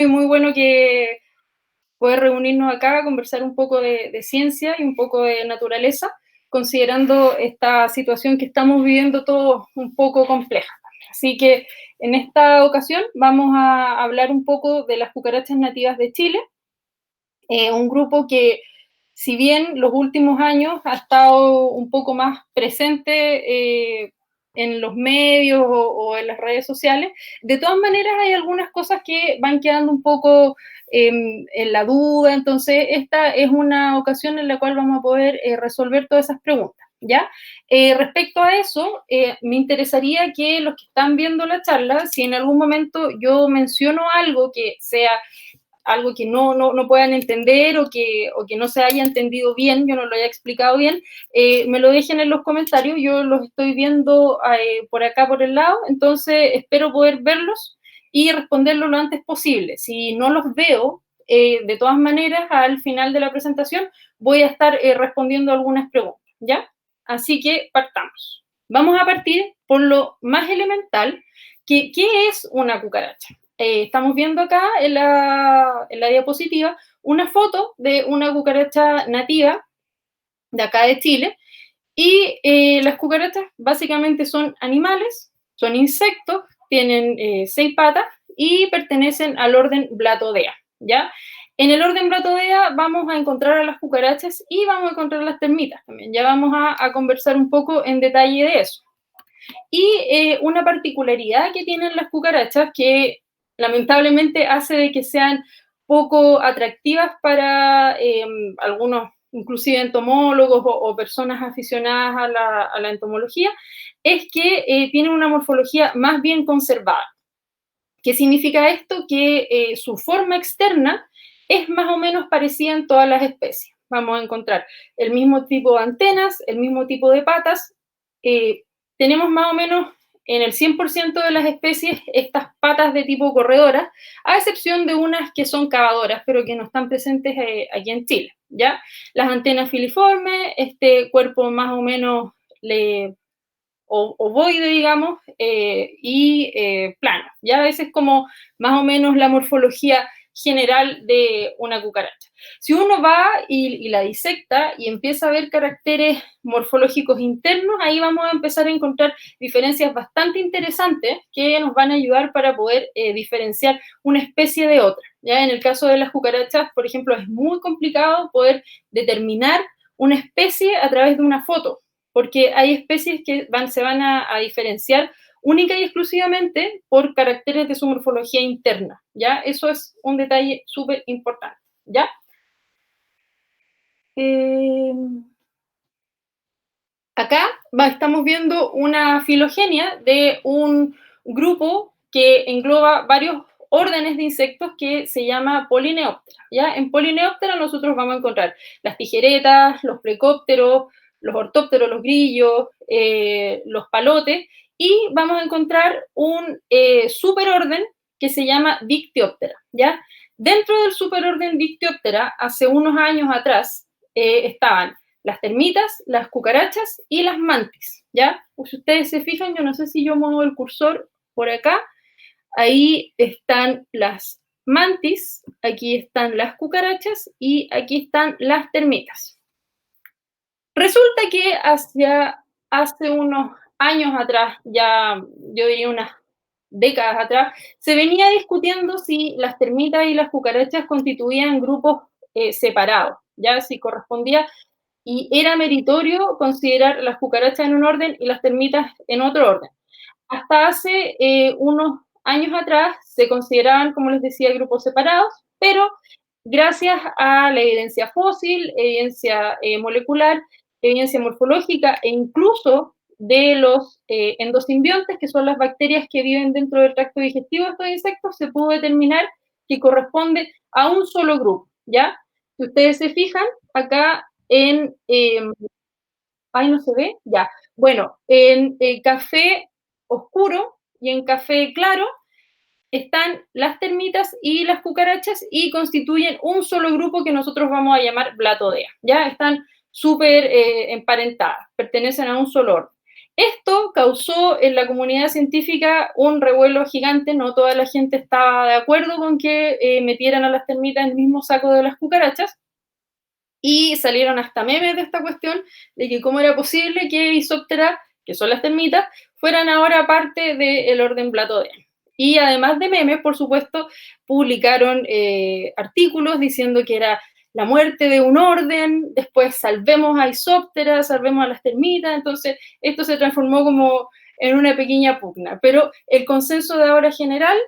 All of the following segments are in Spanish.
muy bueno que poder reunirnos acá a conversar un poco de ciencia y un poco de naturaleza, considerando esta situación que estamos viviendo todos un poco compleja. Así que en esta ocasión vamos a hablar un poco de las cucarachas nativas de Chile, un grupo que, si bien los últimos años ha estado un poco más presente en los medios o en las redes sociales, de todas maneras hay algunas cosas que van quedando un poco en la duda, entonces esta es una ocasión en la cual vamos a poder resolver todas esas preguntas, ¿ya? Respecto a eso, me interesaría que los que están viendo la charla, si en algún momento yo menciono algo que sea algo que no puedan entender o que no se haya entendido bien, yo no lo haya explicado bien, me lo dejen en los comentarios, yo los estoy viendo por acá por el lado, entonces espero poder verlos y responderlo lo antes posible. Si no los veo, de todas maneras, al final de la presentación voy a estar respondiendo algunas preguntas, ¿ya? Así que partamos. Vamos a partir por lo más elemental, que ¿qué es una cucaracha? Estamos viendo acá en la diapositiva una foto de una cucaracha nativa de acá de Chile y las cucarachas básicamente son animales, son insectos, tienen 6 patas y pertenecen al orden Blatodea, ¿ya? En el orden Blatodea vamos a encontrar a las cucarachas y vamos a encontrar las termitas también. Ya vamos a conversar un poco en detalle de eso. Y una particularidad que tienen las cucarachas que lamentablemente hace de que sean poco atractivas para algunos, inclusive entomólogos o personas aficionadas a la entomología, es que tienen una morfología más bien conservada. ¿Qué significa esto? Que su forma externa es más o menos parecida en todas las especies. Vamos a encontrar el mismo tipo de antenas, el mismo tipo de patas. Tenemos más o menos en el 100% de las especies estas patas de tipo corredora, a excepción de unas que son cavadoras, pero que no están presentes aquí en Chile, ¿ya? Las antenas filiformes, este cuerpo más o menos ovoide, digamos, y plano. Ya esa es como más o menos la morfología general de una cucaracha. Si uno va y la disecta y empieza a ver caracteres morfológicos internos, ahí vamos a empezar a encontrar diferencias bastante interesantes que nos van a ayudar para poder diferenciar una especie de otra. Ya en el caso de las cucarachas, por ejemplo, es muy complicado poder determinar una especie a través de una foto, porque hay especies que se van a diferenciar única y exclusivamente por caracteres de su morfología interna, ¿ya? Eso es un detalle súper importante, ¿ya? Eh, Acá estamos viendo una filogenia de un grupo que engloba varios órdenes de insectos que se llama Polineoptera, ¿ya? En Polineoptera nosotros vamos a encontrar las tijeretas, los plecópteros, los ortópteros, los grillos, los palotes, y vamos a encontrar un superorden que se llama Dictyoptera, ¿ya? Dentro del superorden Dictyoptera, hace unos años atrás, estaban las termitas, las cucarachas y las mantis, ¿ya? Pues si ustedes se fijan, yo no sé si yo muevo el cursor por acá, ahí están las mantis, aquí están las cucarachas y aquí están las termitas. Resulta que hace unos años atrás, ya yo diría unas décadas atrás, se venía discutiendo si las termitas y las cucarachas constituían grupos separados, ya si correspondía y era meritorio considerar las cucarachas en un orden y las termitas en otro orden. Hasta hace unos años atrás se consideraban, como les decía, grupos separados, pero gracias a la evidencia fósil, evidencia molecular, evidencia morfológica e incluso de los endosimbiontes, que son las bacterias que viven dentro del tracto digestivo de estos insectos, se pudo determinar que corresponde a un solo grupo, ¿ya? Si ustedes se fijan, acá ahí no se ve, ya. Bueno, en café oscuro y en café claro están las termitas y las cucarachas y constituyen un solo grupo que nosotros vamos a llamar Blatodea. Ya están súper emparentadas, pertenecen a un solo orden. Esto causó en la comunidad científica un revuelo gigante, no toda la gente estaba de acuerdo con que metieran a las termitas en el mismo saco de las cucarachas, y salieron hasta memes de esta cuestión, de que cómo era posible que Isóptera, que son las termitas, fueran ahora parte del orden Blatodea. Y además de memes, por supuesto, publicaron artículos diciendo que era la muerte de un orden, después salvemos a Isóptera, salvemos a las termitas, entonces esto se transformó como en una pequeña pugna. Pero el consenso de ahora general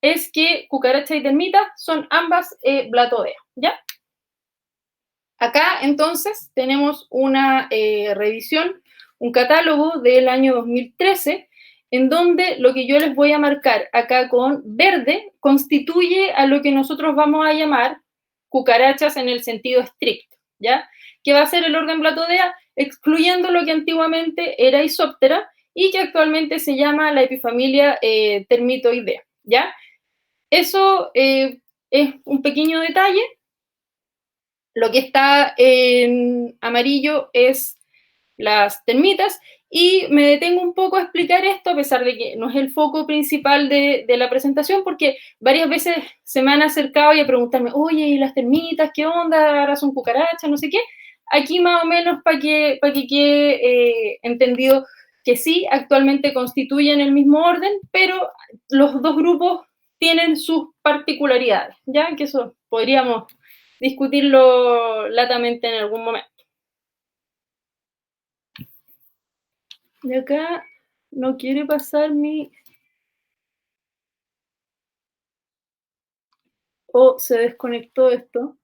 es que cucaracha y termita son ambas Blatodea, ¿ya? Acá entonces tenemos una revisión, un catálogo del año 2013, en donde lo que yo les voy a marcar acá con verde constituye a lo que nosotros vamos a llamar cucarachas en el sentido estricto, ¿ya? Que va a ser el orden Blatodea, excluyendo lo que antiguamente era Isóptera y que actualmente se llama la epifamilia Termitoidea, ¿ya? Eso es un pequeño detalle. Lo que está en amarillo es las termitas y me detengo un poco a explicar esto, a pesar de que no es el foco principal de la presentación, porque varias veces se me han acercado y a preguntarme, oye, ¿y las termitas qué onda? ¿Ahora son cucarachas? No sé qué. Aquí más o menos para que quede entendido que sí, actualmente constituyen el mismo orden, pero los dos grupos tienen sus particularidades, ¿ya? Que eso podríamos discutirlo latamente en algún momento. De acá no quiere pasar mi... O se desconectó esto.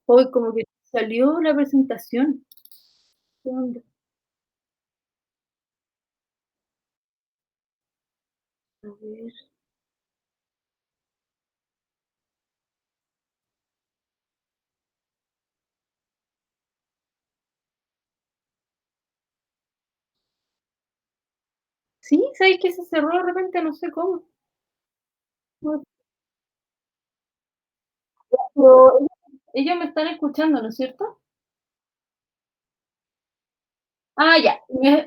Hoy como que salió la presentación. ¿Qué onda? A ver. Sí, ¿sabéis que se cerró de repente? No sé cómo. No, pero ellos me están escuchando, ¿no es cierto? Ah, ya.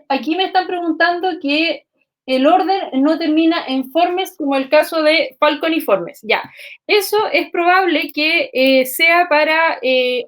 Aquí me están preguntando que el orden no termina en formes como el caso de falconiformes. Ya. Eso es probable que sea para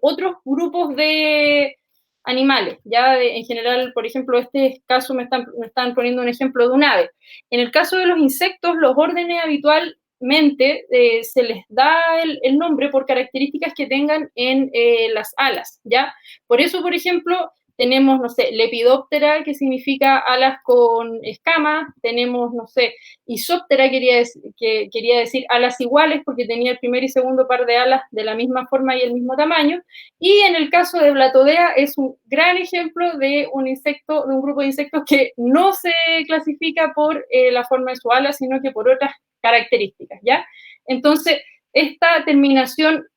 otros grupos de animales. Ya en general, por ejemplo, este caso me están poniendo un ejemplo de un ave. En el caso de los insectos, los órdenes habitualmente se les da el nombre por características que tengan en las alas. ¿Ya? Por eso, por ejemplo, tenemos, no sé, Lepidóptera, que significa alas con escamas, tenemos, no sé, Isóptera, que quería decir alas iguales, porque tenía el primer y segundo par de alas de la misma forma y el mismo tamaño, y en el caso de Blatodea es un gran ejemplo de un insecto, de un grupo de insectos que no se clasifica por la forma de su ala, sino que por otras características, ¿ya? Entonces, esta terminación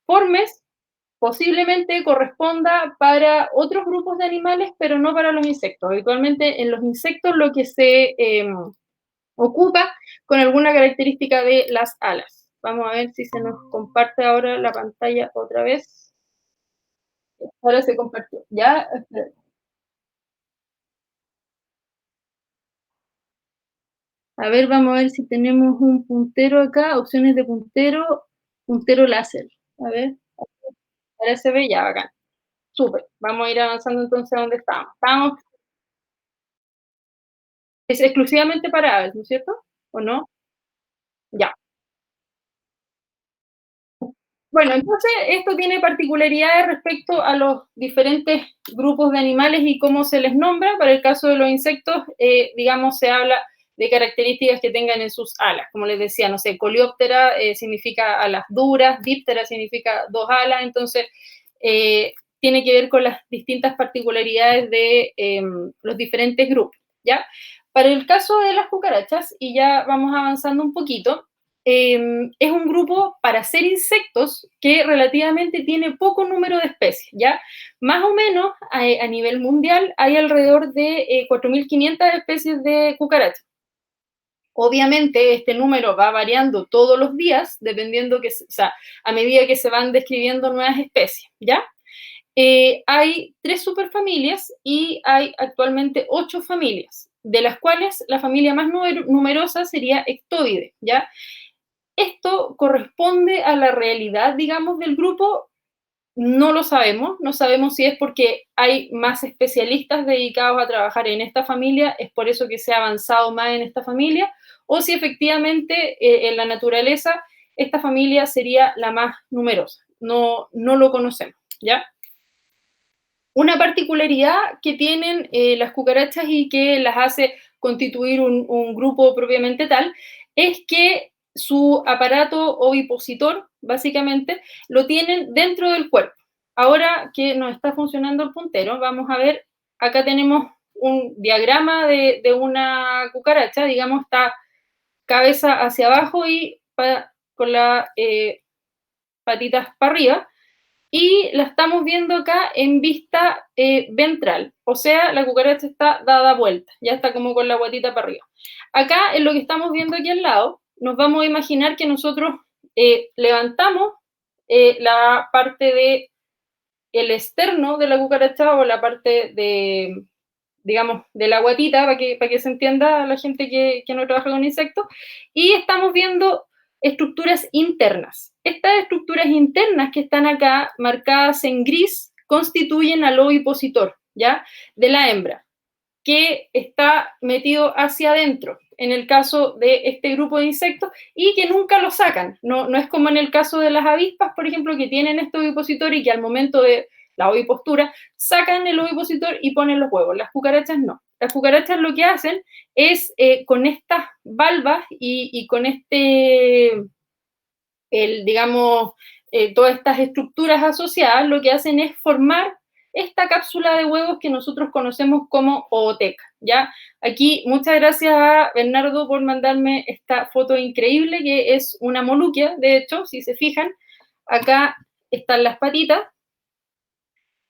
formes posiblemente corresponda para otros grupos de animales, pero no para los insectos. Habitualmente en los insectos lo que se ocupa con alguna característica de las alas. Vamos a ver si se nos comparte ahora la pantalla otra vez. Ahora se compartió. Ya, a ver, vamos a ver si tenemos un puntero acá, opciones de puntero, puntero láser. A ver, ahora se ve ya, bacán. Súper. Vamos a ir avanzando entonces a donde estábamos. Estábamos, es exclusivamente para aves, ¿no es cierto? ¿O no? Ya. Bueno, entonces esto tiene particularidades respecto a los diferentes grupos de animales y cómo se les nombra. Para el caso de los insectos, digamos, se habla de características que tengan en sus alas. Como les decía, no sé, coleóptera significa alas duras, díptera significa dos alas, entonces tiene que ver con las distintas particularidades de los diferentes grupos, ¿ya? Para el caso de las cucarachas, y ya vamos avanzando un poquito, es un grupo para ser insectos que relativamente tiene poco número de especies, ¿ya? Más o menos a nivel mundial hay alrededor de 4.500 especies de cucarachas. Obviamente, este número va variando todos los días, dependiendo que, o sea, a medida que se van describiendo nuevas especies, ¿ya? Hay 3 superfamilias y hay actualmente 8 familias, de las cuales la familia más numerosa sería Ectoide, ¿ya? Esto corresponde a la realidad, digamos, del grupo. No lo sabemos, no sabemos si es porque hay más especialistas dedicados a trabajar en esta familia, es por eso que se ha avanzado más en esta familia, o si efectivamente en la naturaleza esta familia sería la más numerosa. No, no lo conocemos, ¿ya? Una particularidad que tienen las cucarachas y que las hace constituir un grupo propiamente tal, es que su aparato ovipositor, básicamente, lo tienen dentro del cuerpo. Ahora que nos está funcionando el puntero, vamos a ver, acá tenemos un diagrama de una cucaracha, digamos, está cabeza hacia abajo y con las patitas para arriba, y la estamos viendo acá en vista ventral, o sea, la cucaracha está dada vuelta, ya está como con la guatita para arriba. Acá, en lo que estamos viendo aquí al lado, nos vamos a imaginar que nosotros levantamos la parte de el externo de la cucaracha o la parte de, digamos, de la guatita, para que se entienda a la gente que no trabaja con insectos, y estamos viendo estructuras internas. Estas estructuras internas que están acá marcadas en gris constituyen al ovipositor, ¿ya? De la hembra, que está metido hacia adentro, en el caso de este grupo de insectos, y que nunca lo sacan. No, no es como en el caso de las avispas, por ejemplo, que tienen este ovipositor y que al momento de la ovipostura sacan el ovipositor y ponen los huevos. Las cucarachas no. Las cucarachas lo que hacen es con estas valvas y con digamos, todas estas estructuras asociadas, lo que hacen es formar esta cápsula de huevos que nosotros conocemos como ooteca, ¿ya? Aquí, muchas gracias a Bernardo por mandarme esta foto increíble, que es una moluquia, de hecho, si se fijan, acá están las patitas,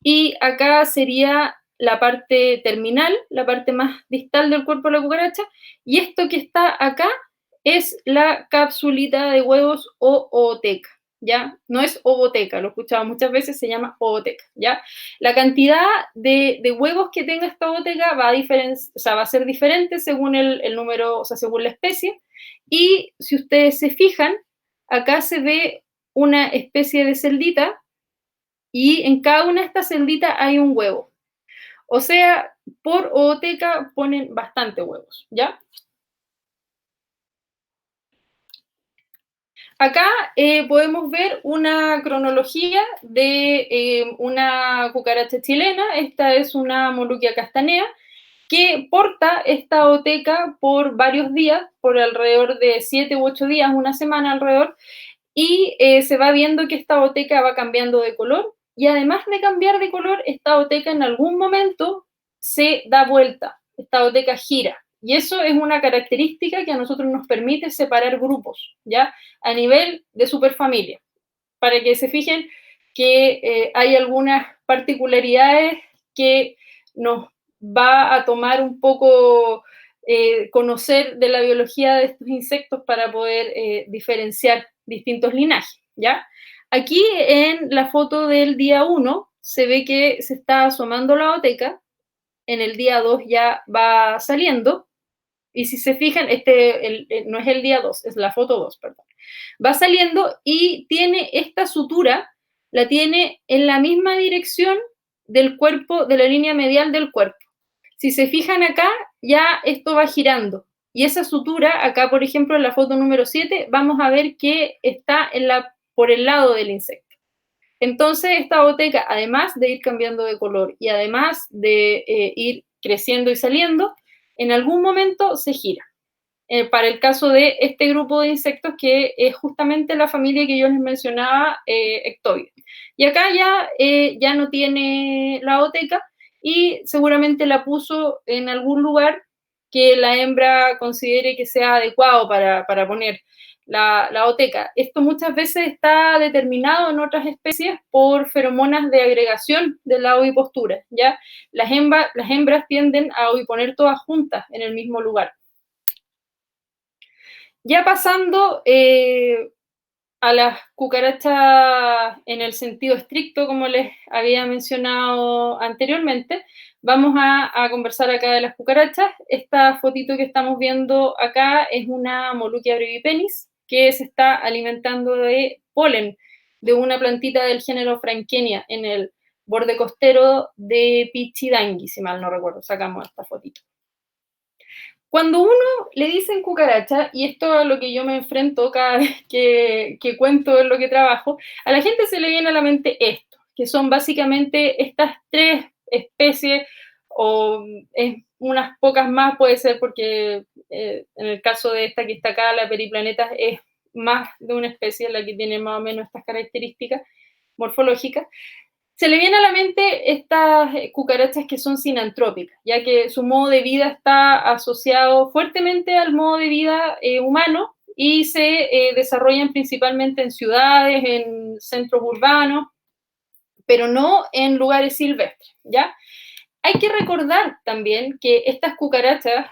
y acá sería la parte terminal, la parte más distal del cuerpo de la cucaracha, y esto que está acá es la capsulita de huevos o ooteca, ¿ya? No es ovoteca, lo he escuchado muchas veces, se llama ooteca, ¿ya? La cantidad de huevos que tenga esta ooteca va a ser diferente según el número, o sea, según la especie, y si ustedes se fijan, acá se ve una especie de celdita, y en cada una de estas celditas hay un huevo. O sea, por ooteca ponen bastante huevos, ¿ya? Acá podemos ver una cronología de una cucaracha chilena. Esta es una Moluquia castanea que porta esta ooteca por varios días, por alrededor de 7 u 8 días, una semana alrededor, y se va viendo que esta ooteca va cambiando de color, y además de cambiar de color, esta ooteca en algún momento se da vuelta, esta ooteca gira. Y eso es una característica que a nosotros nos permite separar grupos, ¿ya? A nivel de superfamilia. Para que se fijen que hay algunas particularidades que nos va a tomar un poco conocer de la biología de estos insectos para poder diferenciar distintos linajes, ¿ya? Aquí en la foto del día 1 se ve que se está asomando la ooteca, en el día 2 ya va saliendo, y si se fijan, no es el día 2, es la foto 2, perdón. Va saliendo y tiene esta sutura, la tiene en la misma dirección del cuerpo, de la línea medial del cuerpo. Si se fijan acá, ya esto va girando. Y esa sutura, acá por ejemplo en la foto número 7, vamos a ver que está por el lado del insecto. Entonces, esta ooteca, además de ir cambiando de color y además de ir creciendo y saliendo, en algún momento se gira. Para el caso de este grupo de insectos, que es justamente la familia que yo les mencionaba, Ectoide. Y acá ya no tiene la ooteca y seguramente la puso en algún lugar que la hembra considere que sea adecuado para poner la ooteca. Esto muchas veces está determinado en otras especies por feromonas de agregación de la ovipostura, ¿ya? Las hembras tienden a oviponer todas juntas en el mismo lugar. Ya pasando a las cucarachas en el sentido estricto, como les había mencionado anteriormente, vamos a conversar acá de las cucarachas. Esta fotito que estamos viendo acá es una Moluccia brevipenis que se está alimentando de polen de una plantita del género Franquenia en el borde costero de Pichidangui, si mal no recuerdo, sacamos esta fotito. Cuando uno le dicen cucaracha, y esto es a lo que yo me enfrento cada vez que cuento en lo que trabajo, a la gente se le viene a la mente esto, que son básicamente estas tres especies, o unas pocas más puede ser, porque en el caso de esta que está acá, la periplaneta, es más de una especie la que tiene más o menos estas características morfológicas. Se le viene a la mente estas cucarachas que son sinantrópicas, ya que su modo de vida está asociado fuertemente al modo de vida humano y se desarrollan principalmente en ciudades, en centros urbanos, pero no en lugares silvestres, ¿ya? Hay que recordar también que estas cucarachas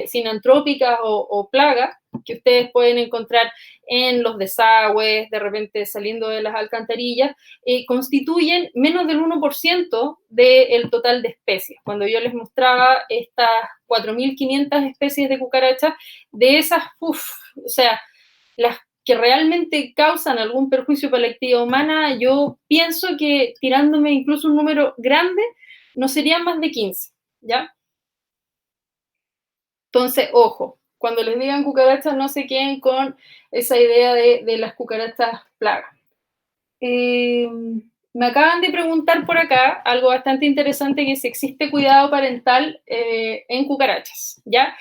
sinantrópicas o plagas que ustedes pueden encontrar en los desagües, de repente saliendo de las alcantarillas, constituyen menos del 1% del total de especies. Cuando yo les mostraba estas 4.500 especies de cucarachas, de esas, o sea, las que realmente causan algún perjuicio para la actividad humana, yo pienso que tirándome incluso un número grande, no serían más de 15, ¿ya? Entonces, ojo, cuando les digan cucarachas, no se queden con esa idea de las cucarachas plagas. Me acaban de preguntar por acá algo bastante interesante, que es si existe cuidado parental en cucarachas, ¿ya?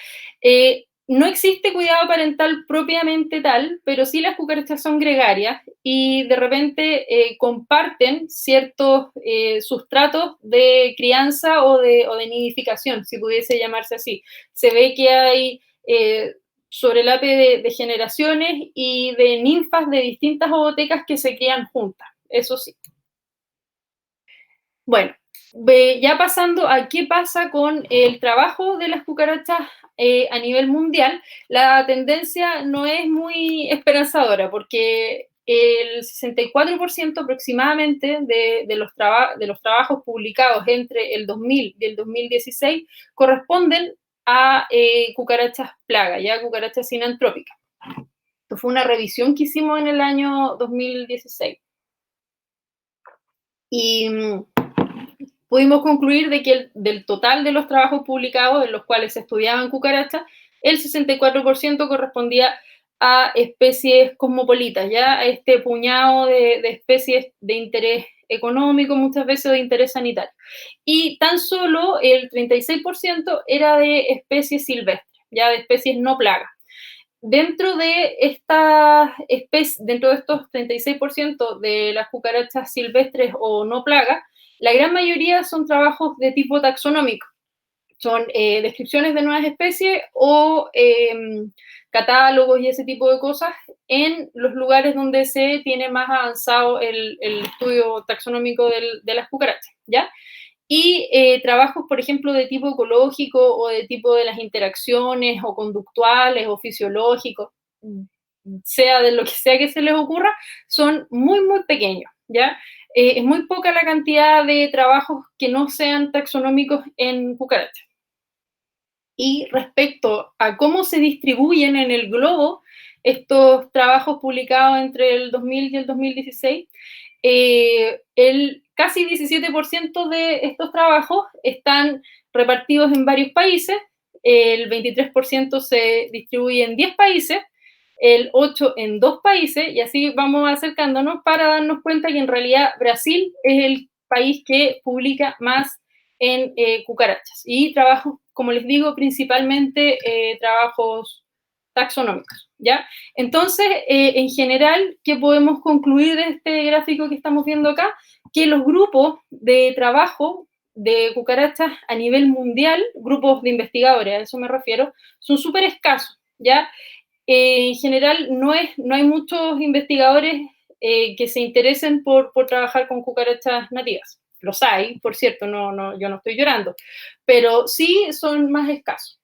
No existe cuidado parental propiamente tal, pero sí las cucarachas son gregarias y de repente comparten ciertos sustratos de crianza o de nidificación, si pudiese llamarse así. Se ve que hay sobrelape de generaciones y de ninfas de distintas ovotecas que se crían juntas, eso sí. Bueno, ya pasando a qué pasa con el trabajo de las cucarachas a nivel mundial, la tendencia no es muy esperanzadora, porque el 64% aproximadamente de los trabajos publicados entre el 2000 y el 2016 corresponden a cucarachas plaga, ya cucarachas sinantrópicas. Esto fue una revisión que hicimos en el año 2016. Y pudimos concluir de que del total de los trabajos publicados en los cuales se estudiaban cucarachas, el 64% correspondía a especies cosmopolitas, ya a este puñado de especies de interés económico, muchas veces de interés sanitario. Y tan solo el 36% era de especies silvestres, ya de especies no plagas. Dentro de dentro de estos 36% de las cucarachas silvestres o no plagas, la gran mayoría son trabajos de tipo taxonómico. Son descripciones de nuevas especies o catálogos y ese tipo de cosas en los lugares donde se tiene más avanzado el estudio taxonómico de las cucarachas, ¿ya? Y trabajos, por ejemplo, de tipo ecológico o de tipo de las interacciones o conductuales o fisiológicos, sea de lo que sea que se les ocurra, son muy, muy pequeños, ¿ya? Es muy poca la cantidad de trabajos que no sean taxonómicos en cucarachas. Y respecto a cómo se distribuyen en el globo estos trabajos publicados entre el 2000 y el 2016, el casi 17% de estos trabajos están repartidos en varios países, el 23% se distribuye en 10 países, el 8% en 2 países, y así vamos acercándonos para darnos cuenta que en realidad Brasil es el país que publica más en cucarachas. Y trabajos, como les digo, principalmente trabajos taxonómicos, ¿ya? Entonces, en general, ¿qué podemos concluir de este gráfico que estamos viendo acá? Que los grupos de trabajo de cucarachas a nivel mundial, grupos de investigadores, a eso me refiero, son súper escasos, ¿ya? En general, no hay muchos investigadores que se interesen por trabajar con cucarachas nativas. Los hay, por cierto, yo no estoy llorando, pero sí son más escasos.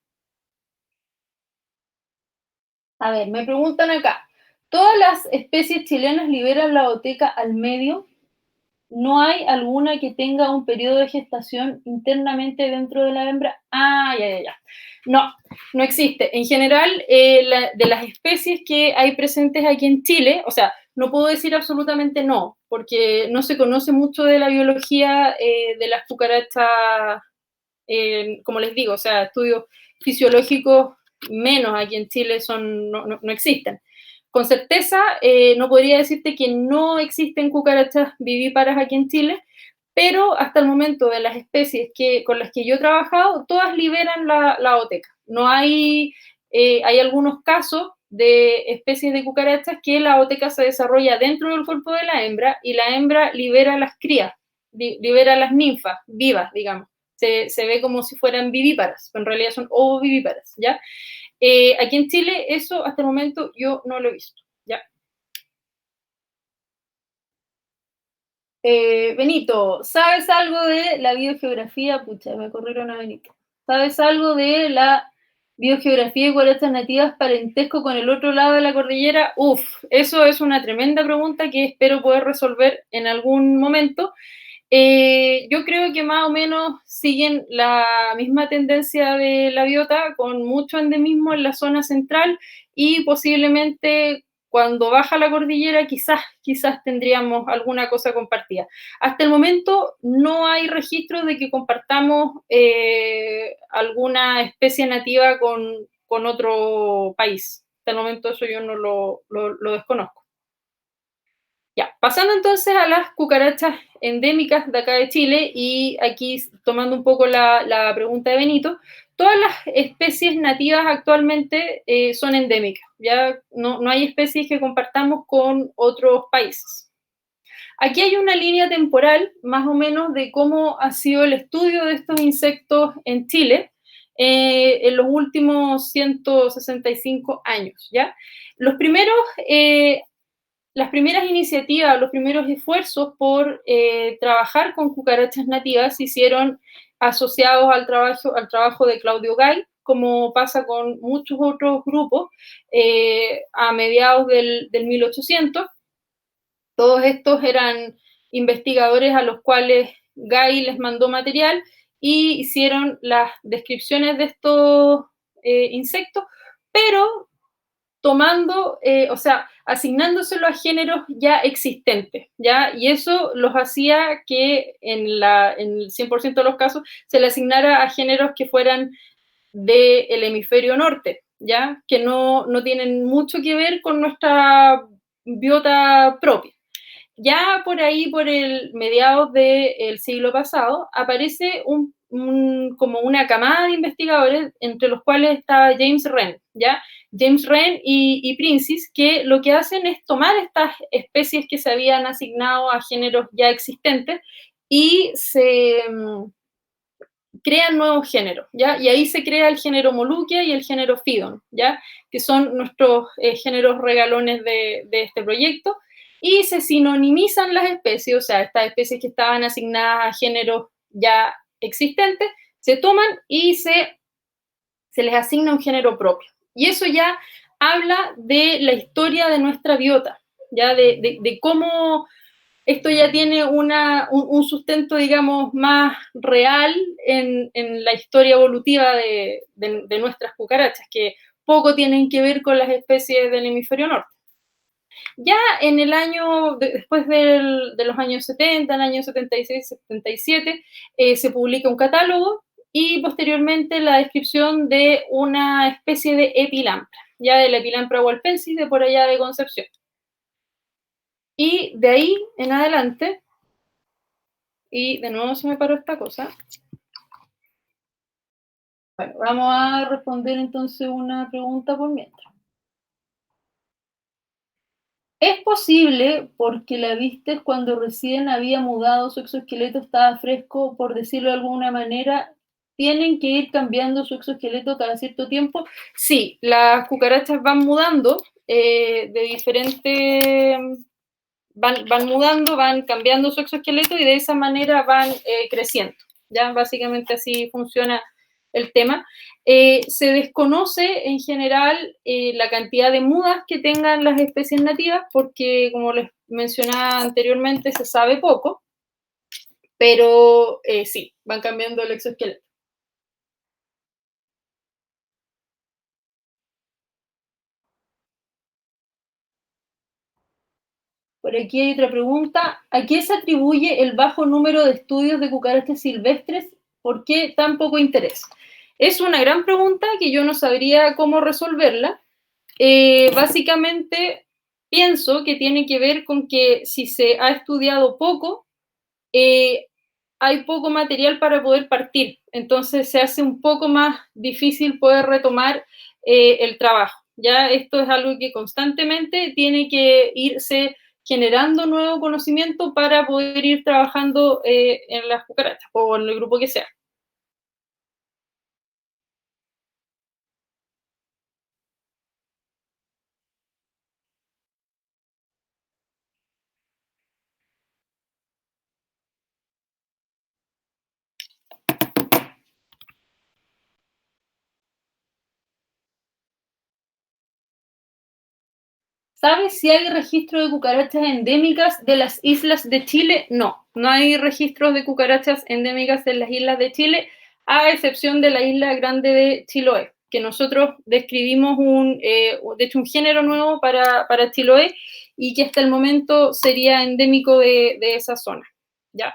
A ver, me preguntan acá, ¿todas las especies chilenas liberan la oteca al medio? ¿No hay alguna que tenga un periodo de gestación internamente dentro de la hembra? Ah, ya, ya, ya. No, no existe. En general, de las especies que hay presentes aquí en Chile, o sea, no puedo decir absolutamente no, porque no se conoce mucho de la biología de las cucarachas, como les digo, o sea, estudios fisiológicos menos aquí en Chile no existen. Con certeza, no podría decirte que no existen cucarachas vivíparas aquí en Chile, pero hasta el momento de las especies con las que yo he trabajado, todas liberan la oteca. No hay, hay algunos casos de especies de cucarachas que la oteca se desarrolla dentro del cuerpo de la hembra y la hembra libera las crías, libera las ninfas vivas, digamos. Se ve como si fueran vivíparas, pero en realidad son ovovivíparas, ¿ya? Aquí en Chile eso hasta el momento yo no lo he visto, ¿ya? Benito, ¿sabes algo de la biogeografía? Pucha, me corrieron a Benito. ¿Sabes algo de la biogeografía de cucarachas nativas parentesco con el otro lado de la cordillera? Uf, eso es una tremenda pregunta que espero poder resolver en algún momento. Yo creo que más o menos siguen la misma tendencia de la biota, con mucho endemismo en la zona central y posiblemente cuando baja la cordillera quizás tendríamos alguna cosa compartida. Hasta el momento no hay registros de que compartamos alguna especie nativa con otro país. Hasta el momento eso yo no lo desconozco. Ya, pasando entonces a las cucarachas endémicas de acá de Chile, y aquí tomando un poco la pregunta de Benito, todas las especies nativas actualmente son endémicas, ya no hay especies que compartamos con otros países. Aquí hay una línea temporal, más o menos, de cómo ha sido el estudio de estos insectos en Chile en los últimos 165 años, ¿ya? Los primeros las primeras iniciativas, los primeros esfuerzos por trabajar con cucarachas nativas se hicieron asociados al trabajo de Claudio Gay, como pasa con muchos otros grupos, a mediados del 1800. Todos estos eran investigadores a los cuales Gay les mandó material y hicieron las descripciones de estos insectos, pero tomando, o sea, asignándoselo a géneros ya existentes, ¿ya? Y eso los hacía que en el 100% de los casos se le asignara a géneros que fueran del hemisferio norte, ¿ya? Que no tienen mucho que ver con nuestra biota propia. Ya por ahí, por el mediados del siglo pasado, aparece como una camada de investigadores, entre los cuales estaba James Wren, ¿ya? James Wren y Prentice, que lo que hacen es tomar estas especies que se habían asignado a géneros ya existentes y se crean nuevos géneros, ¿ya? Y ahí se crea el género Moluquia y el género Phyodon, ¿ya? Que son nuestros géneros regalones de este proyecto, y se sinonimizan las especies, o sea, estas especies que estaban asignadas a géneros ya existentes, se toman y se les asigna un género propio. Y eso ya habla de la historia de nuestra biota, ya de cómo esto ya tiene un sustento, digamos, más real en la historia evolutiva de nuestras cucarachas, que poco tienen que ver con las especies del hemisferio norte. Ya en el año, después de los años 70, en el año 76, 77, se publica un catálogo y posteriormente la descripción de una especie de epilampra, ya de la epilampra walpensis de por allá de Concepción. Y de ahí en adelante, y de nuevo se me paró esta cosa. Bueno, vamos a responder entonces una pregunta por mientras. ¿Es posible porque la viste cuando recién había mudado, su exoesqueleto estaba fresco, por decirlo de alguna manera? ¿Tienen que ir cambiando su exoesqueleto cada cierto tiempo? Sí, las cucarachas van mudando de diferente, van mudando, van cambiando su exoesqueleto y de esa manera van creciendo. Ya básicamente así funciona el tema. Se desconoce en general la cantidad de mudas que tengan las especies nativas porque, como les mencionaba anteriormente, se sabe poco, pero sí, van cambiando el exoesqueleto. Por aquí hay otra pregunta. ¿A qué se atribuye el bajo número de estudios de cucarachas silvestres? ¿Por qué tan poco interés? Es una gran pregunta que yo no sabría cómo resolverla. Básicamente, pienso que tiene que ver con que si se ha estudiado poco, eh, hay poco material para poder partir. Entonces se hace un poco más difícil poder retomar el trabajo. Ya esto es algo que constantemente tiene que irse generando nuevo conocimiento para poder ir trabajando en las cucarachas o en el grupo que sea. ¿Sabes si hay registro de cucarachas endémicas de las islas de Chile? No, no hay registros de cucarachas endémicas en las islas de Chile, a excepción de la isla grande de Chiloé, que nosotros describimos de hecho, un género nuevo para Chiloé y que hasta el momento sería endémico de esa zona. ¿Ya?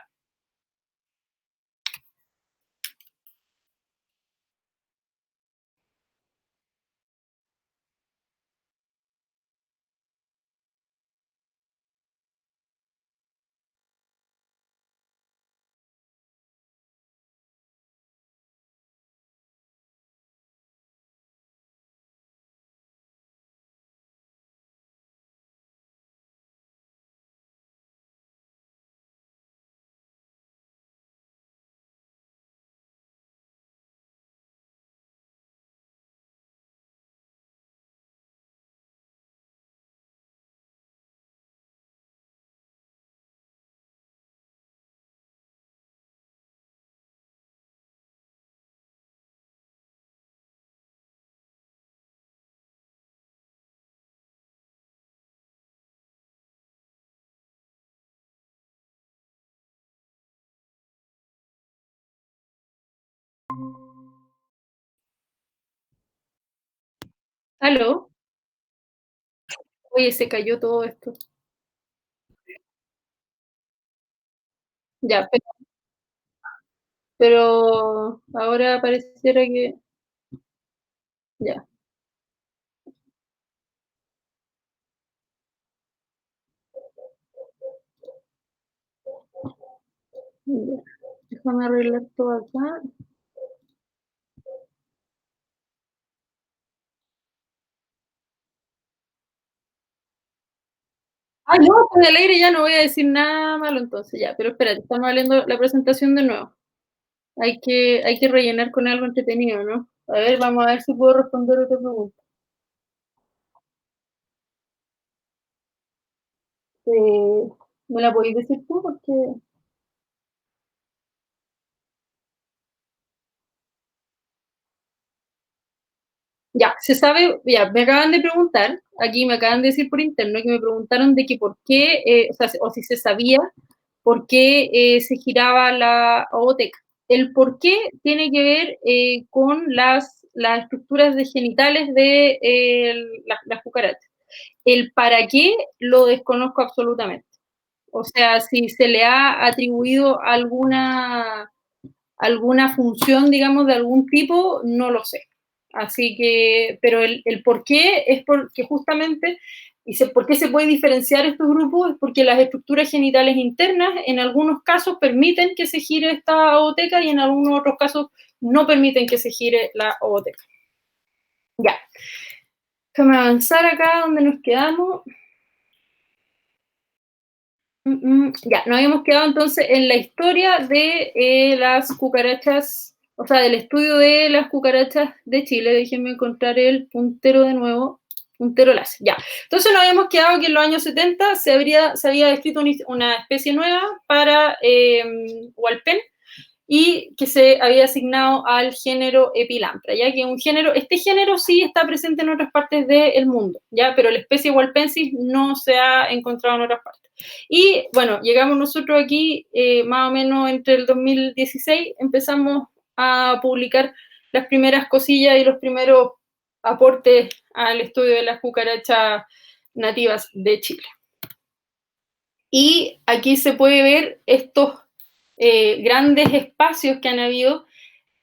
¿Aló? Oye, se cayó todo esto. Ya, pero ahora pareciera que... Ya. Ya. Déjame arreglar todo acá. Ah, no, con el aire ya no voy a decir nada malo entonces, ya, pero espérate, estamos hablando la presentación de nuevo. Hay que rellenar con algo entretenido, ¿no? A ver, vamos a ver si puedo responder otra pregunta. ¿Me la podéis decir tú? Porque ya, se sabe, ya, me acaban de preguntar, aquí me acaban de decir por interno que me preguntaron de que por qué, o sea, o si se sabía por qué se giraba la ovoteca. El por qué tiene que ver con las estructuras de genitales de las cucarachas. El para qué lo desconozco absolutamente. O sea, si se le ha atribuido alguna función, digamos, de algún tipo, no lo sé. Así que, pero el por qué es porque justamente, por qué se puede diferenciar estos grupos, es porque las estructuras genitales internas en algunos casos permiten que se gire esta ovoteca y en algunos otros casos no permiten que se gire la ovoteca. Ya, déjame avanzar acá donde nos quedamos. Ya, nos habíamos quedado entonces en la historia de las cucarachas, o sea, del estudio de las cucarachas de Chile. Déjenme encontrar el puntero de nuevo, puntero láser. Ya, entonces nos habíamos quedado que en los años 70 se había descrito una especie nueva para Hualpén, y que se había asignado al género Epilampra, ya que este género sí está presente en otras partes del mundo, ya, pero la especie Walpensis no se ha encontrado en otras partes. Y bueno, llegamos nosotros aquí más o menos entre el 2016, empezamos a publicar las primeras cosillas y los primeros aportes al estudio de las cucarachas nativas de Chile. Y aquí se puede ver estos grandes espacios que han habido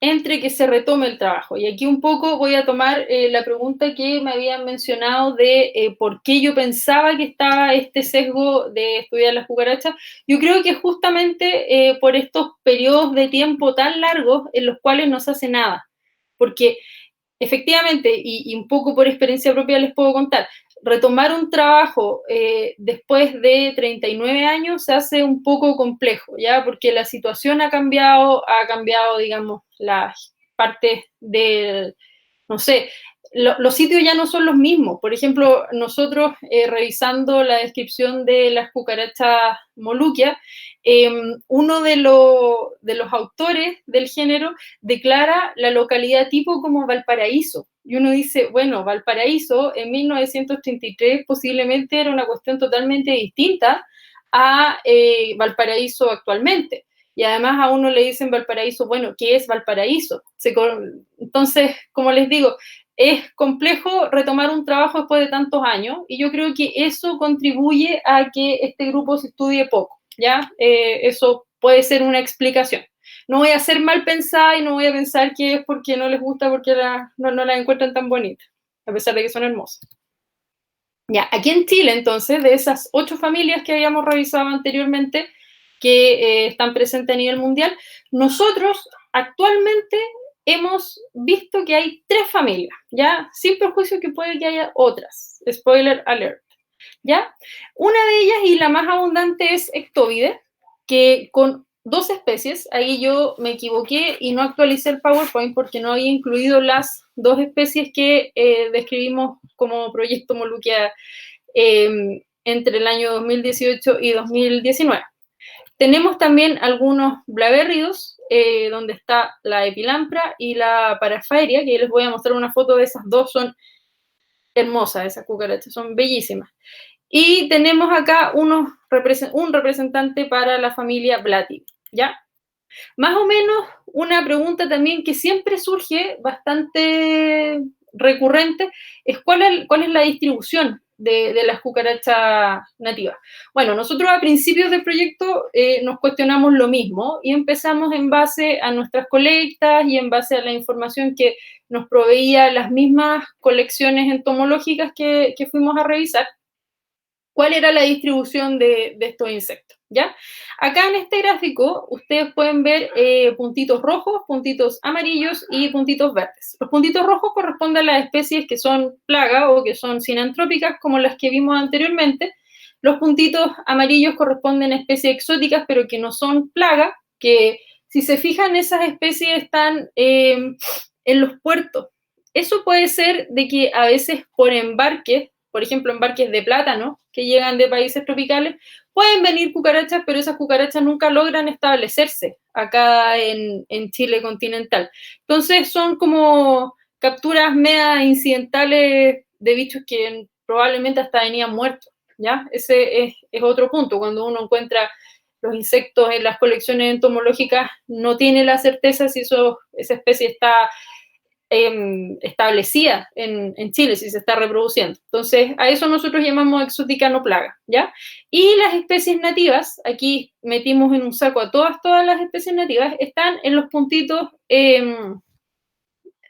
entre que se retome el trabajo. Y aquí un poco voy a tomar la pregunta que me habían mencionado de por qué yo pensaba que estaba este sesgo de estudiar las cucarachas. Yo creo que justamente por estos periodos de tiempo tan largos en los cuales no se hace nada. Porque efectivamente, y un poco por experiencia propia les puedo contar, retomar un trabajo después de 39 años se hace un poco complejo, ¿ya? Porque la situación ha cambiado, digamos, las partes del, no sé, los sitios ya no son los mismos. Por ejemplo, nosotros revisando la descripción de las cucarachas moluquias, uno de los autores del género declara la localidad tipo como Valparaíso. Y uno dice, bueno, Valparaíso en 1933 posiblemente era una cuestión totalmente distinta a Valparaíso actualmente. Y además a uno le dicen Valparaíso, bueno, ¿qué es Valparaíso? Entonces, como les digo, es complejo retomar un trabajo después de tantos años y yo creo que eso contribuye a que este grupo se estudie poco, ¿ya? Eso puede ser una explicación. No voy a ser mal pensada y no voy a pensar que es porque no les gusta, porque no las encuentran tan bonitas, a pesar de que son hermosas. Ya, aquí en Chile, entonces, de esas 8 familias que habíamos revisado anteriormente, que están presentes a nivel mundial, nosotros actualmente hemos visto que hay 3 familias, ¿ya? Sin perjuicio que puede que haya otras. Spoiler alert, ¿ya? Una de ellas y la más abundante es Ectovide, que con 2 especies, ahí yo me equivoqué y no actualicé el PowerPoint porque no había incluido las 2 especies que describimos como proyecto Moluquia entre el año 2018 y 2019. Tenemos también algunos blavérridos, donde está la epilampra y la parafaeria, que les voy a mostrar una foto de esas dos, son hermosas esas cucarachas, son bellísimas. Y tenemos acá un representante para la familia Blati, ¿ya? Más o menos una pregunta también que siempre surge, bastante recurrente, es cuál es la distribución de las cucarachas nativas. Bueno, nosotros a principios del proyecto nos cuestionamos lo mismo y empezamos en base a nuestras colectas y en base a la información que nos proveía las mismas colecciones entomológicas que fuimos a revisar, cuál era la distribución de estos insectos, ¿ya? Acá en este gráfico ustedes pueden ver puntitos rojos, puntitos amarillos y puntitos verdes. Los puntitos rojos corresponden a las especies que son plaga o que son sinantrópicas, como las que vimos anteriormente. Los puntitos amarillos corresponden a especies exóticas, pero que no son plaga, que si se fijan, esas especies están en los puertos. Eso puede ser de que a veces por embarque, por ejemplo, embarques de plátano que llegan de países tropicales, pueden venir cucarachas, pero esas cucarachas nunca logran establecerse acá en Chile continental. Entonces son como capturas media incidentales de bichos que probablemente hasta venían muertos, ¿ya? Ese es otro punto. Cuando uno encuentra los insectos en las colecciones entomológicas, no tiene la certeza si esa especie está establecida en Chile, si se está reproduciendo. Entonces, a eso nosotros llamamos exótica no plaga, ¿ya? Y las especies nativas, aquí metimos en un saco a todas las especies nativas, están en los puntitos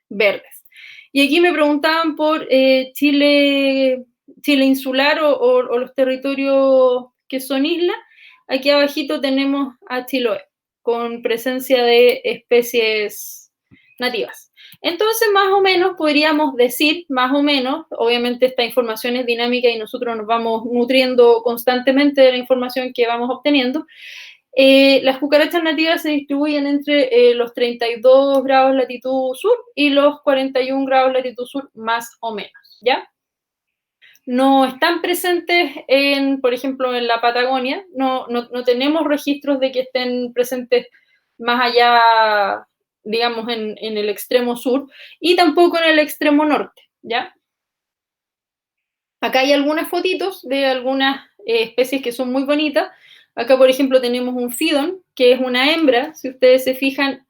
verdes. Y aquí me preguntaban por Chile insular o los territorios que son islas. Aquí abajito tenemos a Chiloé, con presencia de especies nativas. Entonces, más o menos, podríamos decir, más o menos, obviamente esta información es dinámica y nosotros nos vamos nutriendo constantemente de la información que vamos obteniendo. Las cucarachas nativas se distribuyen entre los 32 grados latitud sur y los 41 grados latitud sur, más o menos, ¿ya? No están presentes por ejemplo, en la Patagonia, no tenemos registros de que estén presentes más allá, digamos, en el extremo sur, y tampoco en el extremo norte, ¿ya? Acá hay algunas fotitos de algunas especies que son muy bonitas. Acá, por ejemplo, tenemos un fidon, que es una hembra. Si ustedes se fijan,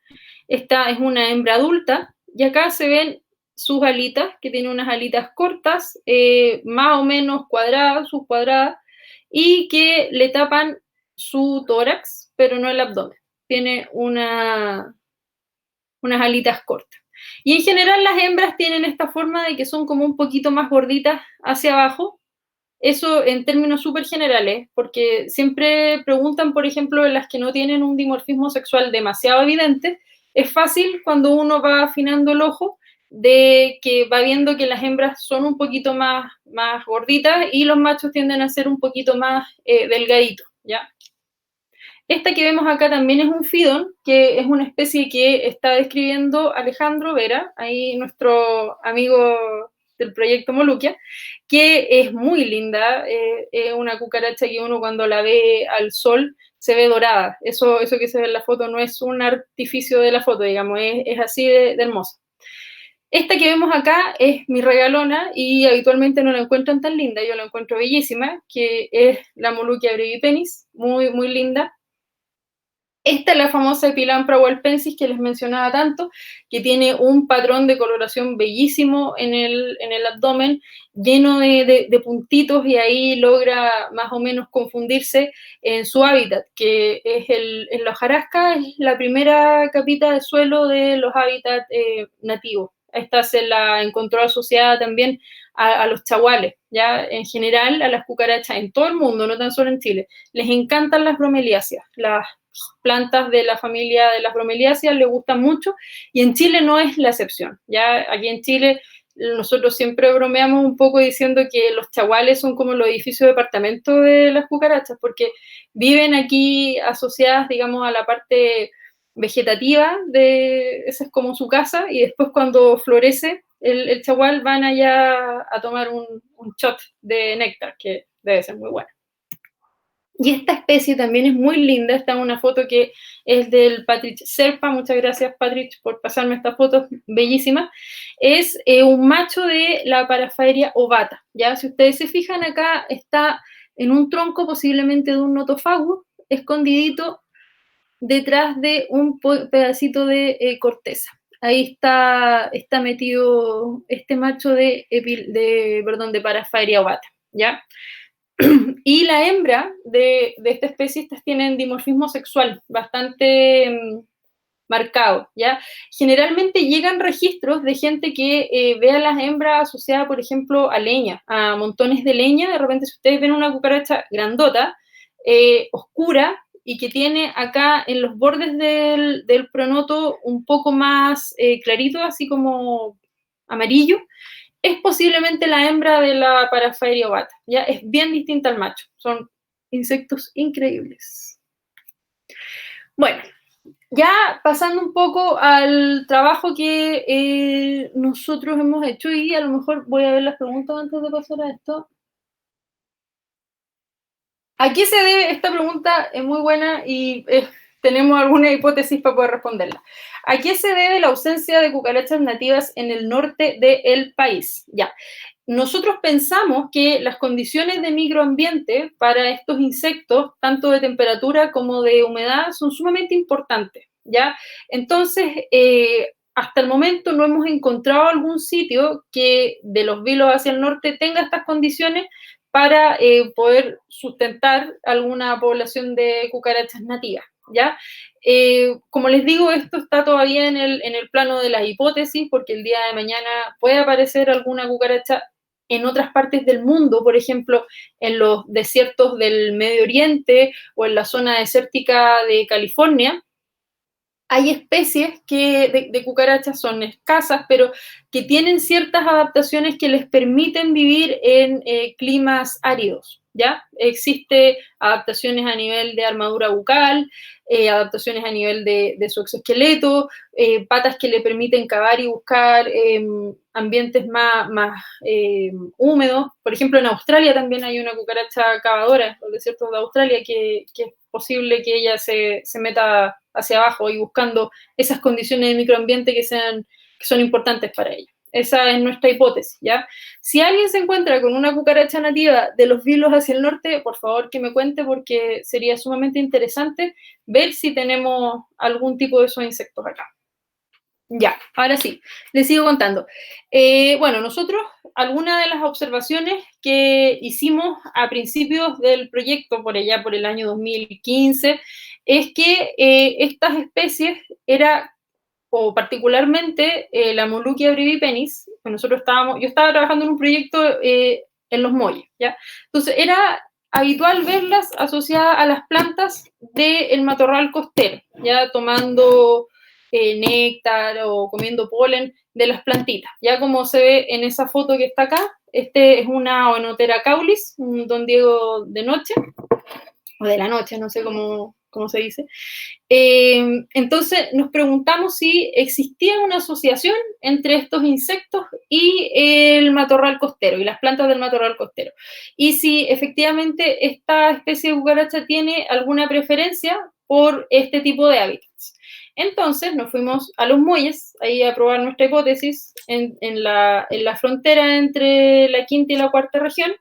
esta es una hembra adulta. Y acá se ven sus alitas, que tiene unas alitas cortas, más o menos cuadradas, subcuadradas, y que le tapan su tórax, pero no el abdomen. Tiene unas alitas cortas. Y en general las hembras tienen esta forma de que son como un poquito más gorditas hacia abajo. Eso en términos súper generales, porque siempre preguntan, por ejemplo, en las que no tienen un dimorfismo sexual demasiado evidente, es fácil cuando uno va afinando el ojo de que va viendo que las hembras son un poquito más gorditas y los machos tienden a ser un poquito más delgaditos, ¿ya? Esta que vemos acá también es un fidon, que es una especie que está describiendo Alejandro Vera, ahí nuestro amigo del proyecto Moluquia, que es muy linda, es una cucaracha que uno cuando la ve al sol se ve dorada. Eso que se ve en la foto no es un artificio de la foto, digamos, es así de hermosa. Esta que vemos acá es mi regalona y habitualmente no la encuentran tan linda, yo la encuentro bellísima, que es la Moluquia brevipenis, muy, muy linda. Esta es la famosa Epilampra walpensis que les mencionaba tanto, que tiene un patrón de coloración bellísimo en el abdomen, lleno de puntitos, y ahí logra más o menos confundirse en su hábitat, que es en la hojarasca, es la primera capita de suelo de los hábitats nativos. Esta se la encontró asociada también a los chaguales, ya en general a las cucarachas en todo el mundo, no tan solo en Chile. Les encantan las bromeliáceas, las plantas de la familia de las bromeliáceas le gustan mucho, y en Chile no es la excepción. Ya aquí en Chile nosotros siempre bromeamos un poco diciendo que los chaguales son como los edificios de departamento de las cucarachas, porque viven aquí asociadas, digamos, a la parte vegetativa, esa es como su casa, y después cuando florece el chagual van allá a tomar un shot de néctar, que debe ser muy bueno. Y esta especie también es muy linda. Está en una foto que es del Patrick Serpa. Muchas gracias, Patrick, por pasarme esta foto bellísima. Es un macho de la Paraphyria ovata. ¿Ya? Si ustedes se fijan acá, está en un tronco posiblemente de un notofagus, escondidito detrás de un pedacito de corteza. Ahí está metido este macho de Paraphyria ovata. ¿Ya? Y la hembra de esta especie, estas tienen dimorfismo sexual bastante marcado, ¿ya? Generalmente llegan registros de gente que ve a las hembras asociadas, por ejemplo, a leña, a montones de leña. De repente, si ustedes ven una cucaracha grandota, oscura, y que tiene acá en los bordes del pronoto un poco más clarito, así como amarillo, es posiblemente la hembra de la Paraphyria ovata, ¿ya? Es bien distinta al macho, son insectos increíbles. Bueno, ya pasando un poco al trabajo que nosotros hemos hecho, y a lo mejor voy a ver las preguntas antes de pasar a esto. ¿A qué se debe? Esta pregunta es muy buena y tenemos alguna hipótesis para poder responderla. ¿A qué se debe la ausencia de cucarachas nativas en el norte del país? Ya. Nosotros pensamos que las condiciones de microambiente para estos insectos, tanto de temperatura como de humedad, son sumamente importantes, ¿ya? Entonces, hasta el momento no hemos encontrado algún sitio que de los Vilos hacia el norte tenga estas condiciones para poder sustentar alguna población de cucarachas nativas, ¿ya? Como les digo, esto está todavía en el plano de las hipótesis, porque el día de mañana puede aparecer alguna cucaracha en otras partes del mundo, por ejemplo, en los desiertos del Medio Oriente o en la zona desértica de California. Hay especies de cucarachas, son escasas, pero que tienen ciertas adaptaciones que les permiten vivir en climas áridos, ¿ya? Existe adaptaciones a nivel de armadura bucal, adaptaciones a nivel de su exoesqueleto, patas que le permiten cavar y buscar ambientes más húmedos. Por ejemplo, en Australia también hay una cucaracha cavadora, los desiertos de Australia, que es posible que ella se meta hacia abajo y buscando esas condiciones de microambiente que son importantes para ella. Esa es nuestra hipótesis, ¿ya? Si alguien se encuentra con una cucaracha nativa de los Vilos hacia el norte, por favor que me cuente, porque sería sumamente interesante ver si tenemos algún tipo de esos insectos acá. Ya, ahora sí, les sigo contando. Bueno, nosotros, algunas de las observaciones que hicimos a principios del proyecto, por allá por el año 2015, es que estas especies o particularmente la Moluccia brevipennis, yo estaba trabajando en un proyecto en Los Molles, ¿ya? Entonces era habitual verlas asociadas a las plantas del matorral costero, ya tomando néctar o comiendo polen de las plantitas, ya como se ve en esa foto que está acá. Este es una Oenotera caulis, un Don Diego de noche, o de la noche, no sé cómo se dice. Entonces nos preguntamos si existía una asociación entre estos insectos y el matorral costero, y las plantas del matorral costero, y si efectivamente esta especie de cucaracha tiene alguna preferencia por este tipo de hábitats. Entonces nos fuimos a Los Molles, ahí a probar nuestra hipótesis en la frontera entre la quinta y la cuarta región,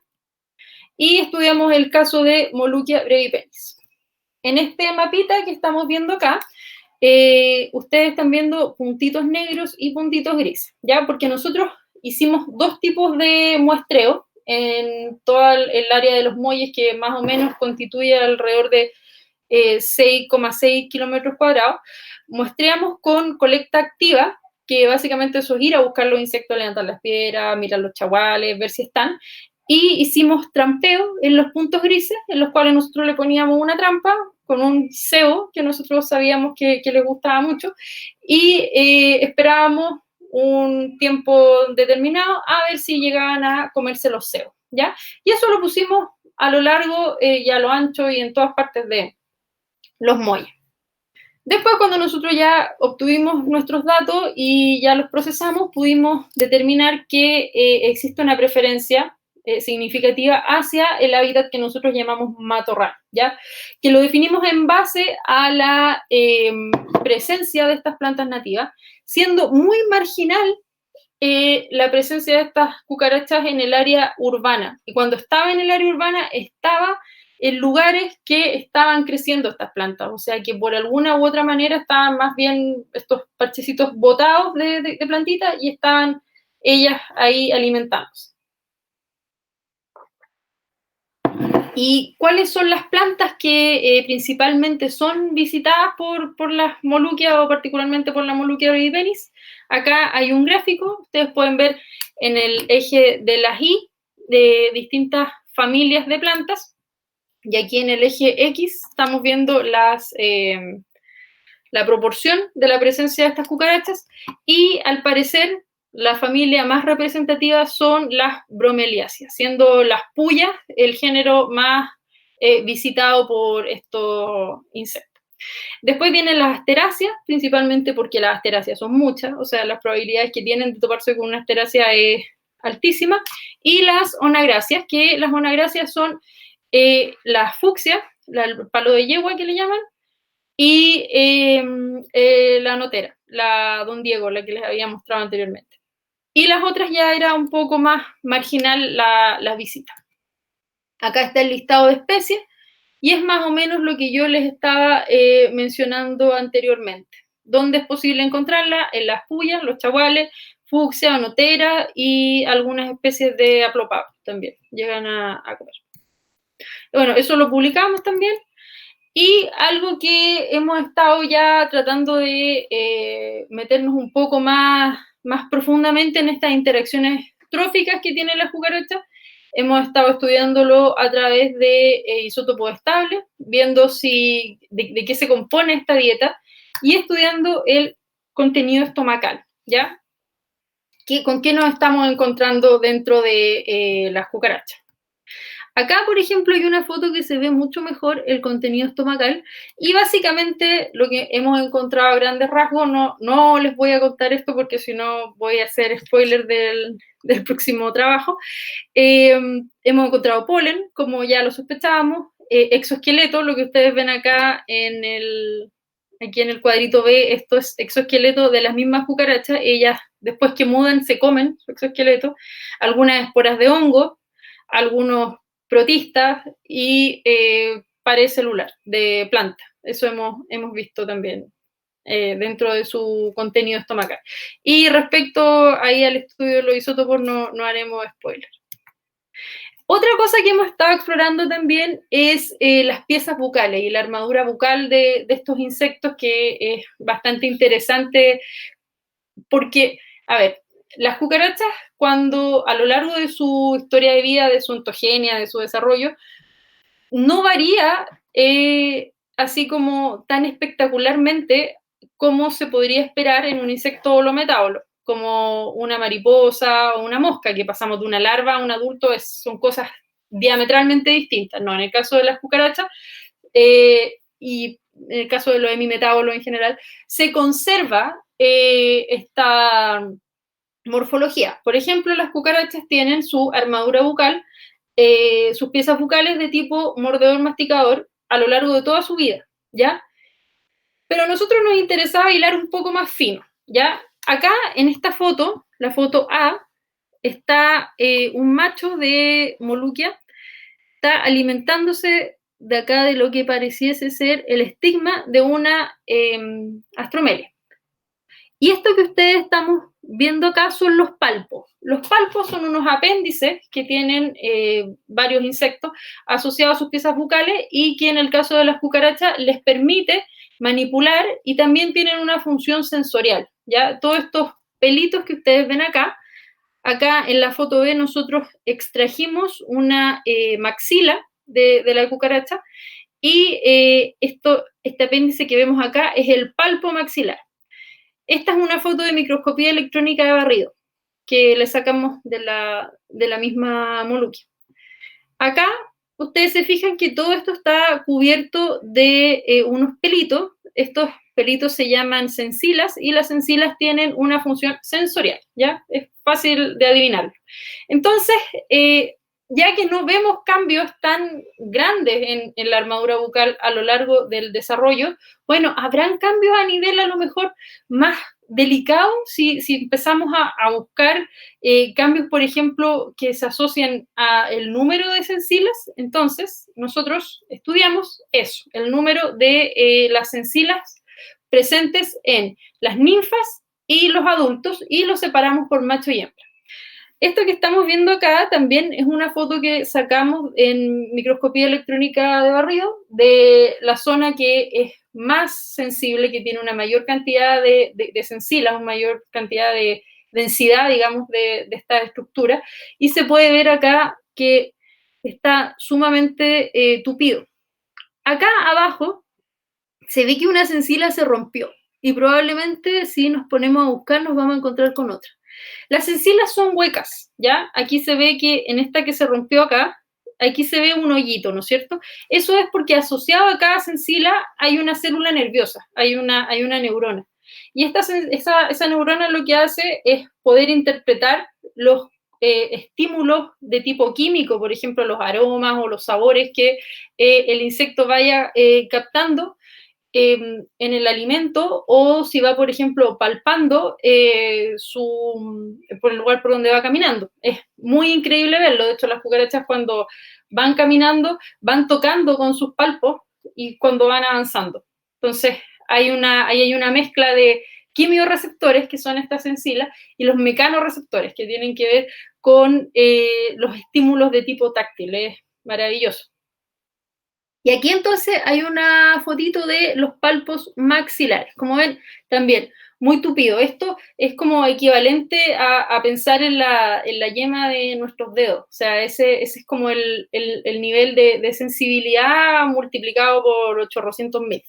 y estudiamos el caso de Moluccia brevipennis. En este mapita que estamos viendo acá, ustedes están viendo puntitos negros y puntitos grises, ¿ya? Porque nosotros hicimos dos tipos de muestreo en toda el área de Los Molles, que más o menos constituye alrededor de 6,6 kilómetros cuadrados. Muestreamos con colecta activa, que básicamente eso es ir a buscar los insectos, levantar las piedras, mirar los chaguales, ver si están, y hicimos trampeo en los puntos grises, en los cuales nosotros le poníamos una trampa con un cebo que nosotros sabíamos que les gustaba mucho, y esperábamos un tiempo determinado a ver si llegaban a comerse los cebos, ¿ya? Y eso lo pusimos a lo largo y a lo ancho y en todas partes de Los Molles. Después, cuando nosotros ya obtuvimos nuestros datos y ya los procesamos, pudimos determinar que existe una preferencia significativa hacia el hábitat que nosotros llamamos matorral, ¿ya? Que lo definimos en base a la presencia de estas plantas nativas, siendo muy marginal la presencia de estas cucarachas en el área urbana. Y cuando estaba en el área urbana, estaba en lugares que estaban creciendo estas plantas, o sea que por alguna u otra manera estaban más bien estos parchecitos botados de plantitas y estaban ellas ahí alimentándose. ¿Y cuáles son las plantas que principalmente son visitadas por las Moluccias o particularmente por la Moluccia brevipennis? Acá hay un gráfico, ustedes pueden ver en el eje de las Y de distintas familias de plantas, y aquí en el eje X estamos viendo la proporción de la presencia de estas cucarachas, y al parecer la familia más representativa son las bromeliáceas, siendo las puyas el género más visitado por estos insectos. Después vienen las asteráceas, principalmente porque las asteráceas son muchas, o sea, las probabilidades que tienen de toparse con una asterácea es altísima, y las onagráceas, que las onagráceas son las fucsias, el palo de yegua que le llaman, y la notera, la Don Diego, la que les había mostrado anteriormente. Y las otras ya era un poco más marginal la visita. Acá está el listado de especies, y es más o menos lo que yo les estaba mencionando anteriormente. ¿Dónde es posible encontrarla? En las puyas, los chaguales, fucsia, notera y algunas especies de aplopavos también llegan a comer. Bueno, eso lo publicamos también. Y algo que hemos estado ya tratando de meternos un poco más profundamente en estas interacciones tróficas que tienen las cucarachas, hemos estado estudiándolo a través de isótopos estables, viendo de qué se compone esta dieta, y estudiando el contenido estomacal, ¿ya? ¿Con qué nos estamos encontrando dentro de las cucarachas? Acá, por ejemplo, hay una foto que se ve mucho mejor el contenido estomacal, y básicamente lo que hemos encontrado a grandes rasgos, no les voy a contar esto porque si no voy a hacer spoiler del próximo trabajo. Hemos encontrado polen, como ya lo sospechábamos, exoesqueleto, lo que ustedes ven acá aquí en el cuadrito B, esto es exoesqueleto de las mismas cucarachas. Ellas, después que mudan, se comen su exoesqueleto, algunas esporas de hongo, algunos protistas y pared celular de planta. Eso hemos visto también dentro de su contenido estomacal. Y respecto ahí al estudio de los isótopos, no haremos spoiler. Otra cosa que hemos estado explorando también es las piezas bucales y la armadura bucal de estos insectos, que es bastante interesante porque, a ver, las cucarachas, cuando a lo largo de su historia de vida, de su ontogenia, de su desarrollo, no varía así como tan espectacularmente como se podría esperar en un insecto holometábulo, como una mariposa o una mosca, que pasamos de una larva a un adulto, son cosas diametralmente distintas, ¿no? En el caso de las cucarachas, y en el caso de los hemimetábulos en general, se conserva esta morfología. Por ejemplo, las cucarachas tienen su armadura bucal, sus piezas bucales de tipo mordedor masticador a lo largo de toda su vida, ¿ya? Pero a nosotros nos interesaba hilar un poco más fino, ¿ya? Acá, en esta foto, la foto A, está un macho de Moluquia, está alimentándose de acá de lo que pareciese ser el estigma de una astromelia. Y esto que ustedes estamos viendo acá son los palpos. Los palpos son unos apéndices que tienen varios insectos asociados a sus piezas bucales y que en el caso de las cucarachas les permite manipular y también tienen una función sensorial, ¿ya? Todos estos pelitos que ustedes ven acá en la foto B nosotros extrajimos una maxila de la cucaracha y este apéndice que vemos acá es el palpo maxilar. Esta es una foto de microscopía electrónica de barrido que le sacamos de la misma Moluquia. Acá ustedes se fijan que todo esto está cubierto de unos pelitos. Estos pelitos se llaman sensilas y las sensilas tienen una función sensorial, ¿ya? Es fácil de adivinarlo. Entonces, ya que no vemos cambios tan grandes en la armadura bucal a lo largo del desarrollo, bueno, habrán cambios a nivel a lo mejor más delicado si empezamos a buscar cambios, por ejemplo, que se asocian al número de sensilas. Entonces, nosotros estudiamos eso, el número de las sensilas presentes en las ninfas y los adultos, y los separamos por macho y hembra. Esto que estamos viendo acá también es una foto que sacamos en microscopía electrónica de barrido de la zona que es más sensible, que tiene una mayor cantidad de sensilas, una mayor cantidad de densidad, digamos, de esta estructura, y se puede ver acá que está sumamente tupido. Acá abajo se ve que una sensila se rompió y probablemente si nos ponemos a buscar nos vamos a encontrar con otra. Las sensilas son huecas, ¿ya? Aquí se ve que en esta que se rompió acá, aquí se ve un hoyito, ¿no es cierto? Eso es porque asociado a cada sensila hay una célula nerviosa, hay una neurona. Y esa neurona lo que hace es poder interpretar los estímulos de tipo químico, por ejemplo, los aromas o los sabores que el insecto vaya captando en el alimento, o si va, por ejemplo, palpando por el lugar por donde va caminando. Es muy increíble verlo. De hecho, las cucarachas cuando van caminando, van tocando con sus palpos y cuando van avanzando. Entonces, ahí hay una mezcla de quimiorreceptores, que son estas sensilas, y los mecanorreceptores, que tienen que ver con los estímulos de tipo táctil. Es maravilloso. Y aquí entonces hay una fotito de los palpos maxilares. Como ven, también muy tupido. Esto es como equivalente a pensar en la yema de nuestros dedos. O sea, ese es como el nivel de sensibilidad multiplicado por 800.000.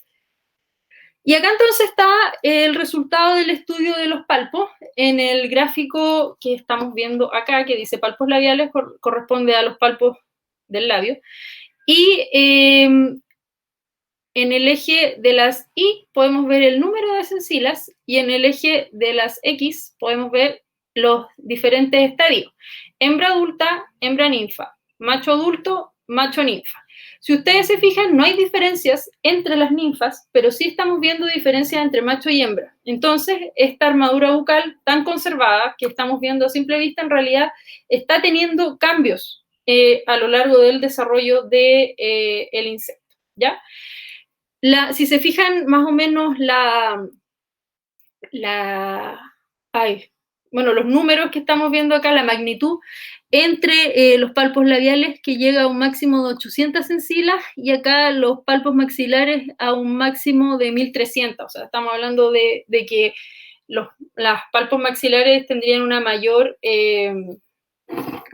Y acá entonces está el resultado del estudio de los palpos. En el gráfico que estamos viendo acá, que dice palpos labiales, corresponde a los palpos del labio. Y en el eje de las Y podemos ver el número de sensilas y en el eje de las X podemos ver los diferentes estadios. Hembra adulta, hembra ninfa. Macho adulto, macho-ninfa. Si ustedes se fijan, no hay diferencias entre las ninfas, pero sí estamos viendo diferencias entre macho y hembra. Entonces, esta armadura bucal tan conservada que estamos viendo a simple vista, en realidad está teniendo cambios a lo largo del desarrollo del insecto, ¿ya? Si se fijan, más o menos los números que estamos viendo acá, la magnitud entre los palpos labiales, que llega a un máximo de 800 encilas, y acá los palpos maxilares a un máximo de 1300. O sea, estamos hablando de que las palpos maxilares tendrían una mayor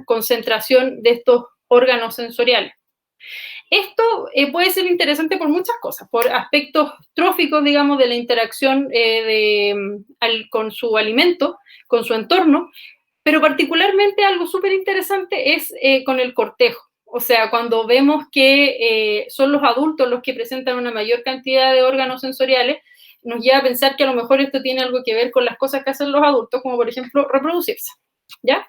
concentración de estos órganos sensoriales. Esto puede ser interesante por muchas cosas, por aspectos tróficos, digamos, de la interacción con su alimento, con su entorno, pero particularmente algo súper interesante es con el cortejo. O sea, cuando vemos que son los adultos los que presentan una mayor cantidad de órganos sensoriales, nos lleva a pensar que a lo mejor esto tiene algo que ver con las cosas que hacen los adultos, como por ejemplo reproducirse, ¿ya?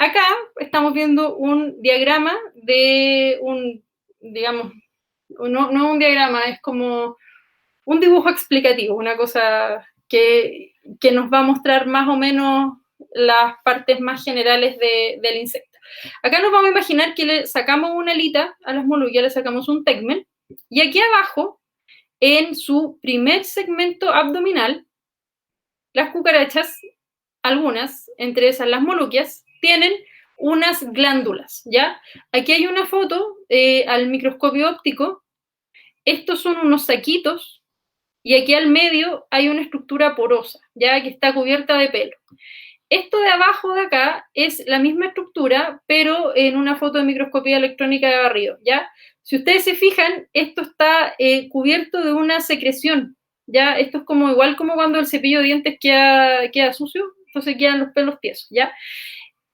Acá estamos viendo un diagrama de digamos, no un diagrama, es como un dibujo explicativo, una cosa que nos va a mostrar más o menos las partes más generales del insecto. Acá nos vamos a imaginar que le sacamos una alita a las moluquias, le sacamos un tegmen, y aquí abajo, en su primer segmento abdominal, las cucarachas, algunas, entre esas las moluquias, tienen unas glándulas, ¿ya? Aquí hay una foto al microscopio óptico. Estos son unos saquitos, y aquí al medio hay una estructura porosa, ya que está cubierta de pelo. Esto de abajo de acá es la misma estructura, pero en una foto de microscopía electrónica de barrido, ¿ya? Si ustedes se fijan, esto está cubierto de una secreción, ¿ya? Esto es como igual como cuando el cepillo de dientes queda sucio, entonces quedan los pelos tiesos, ¿ya?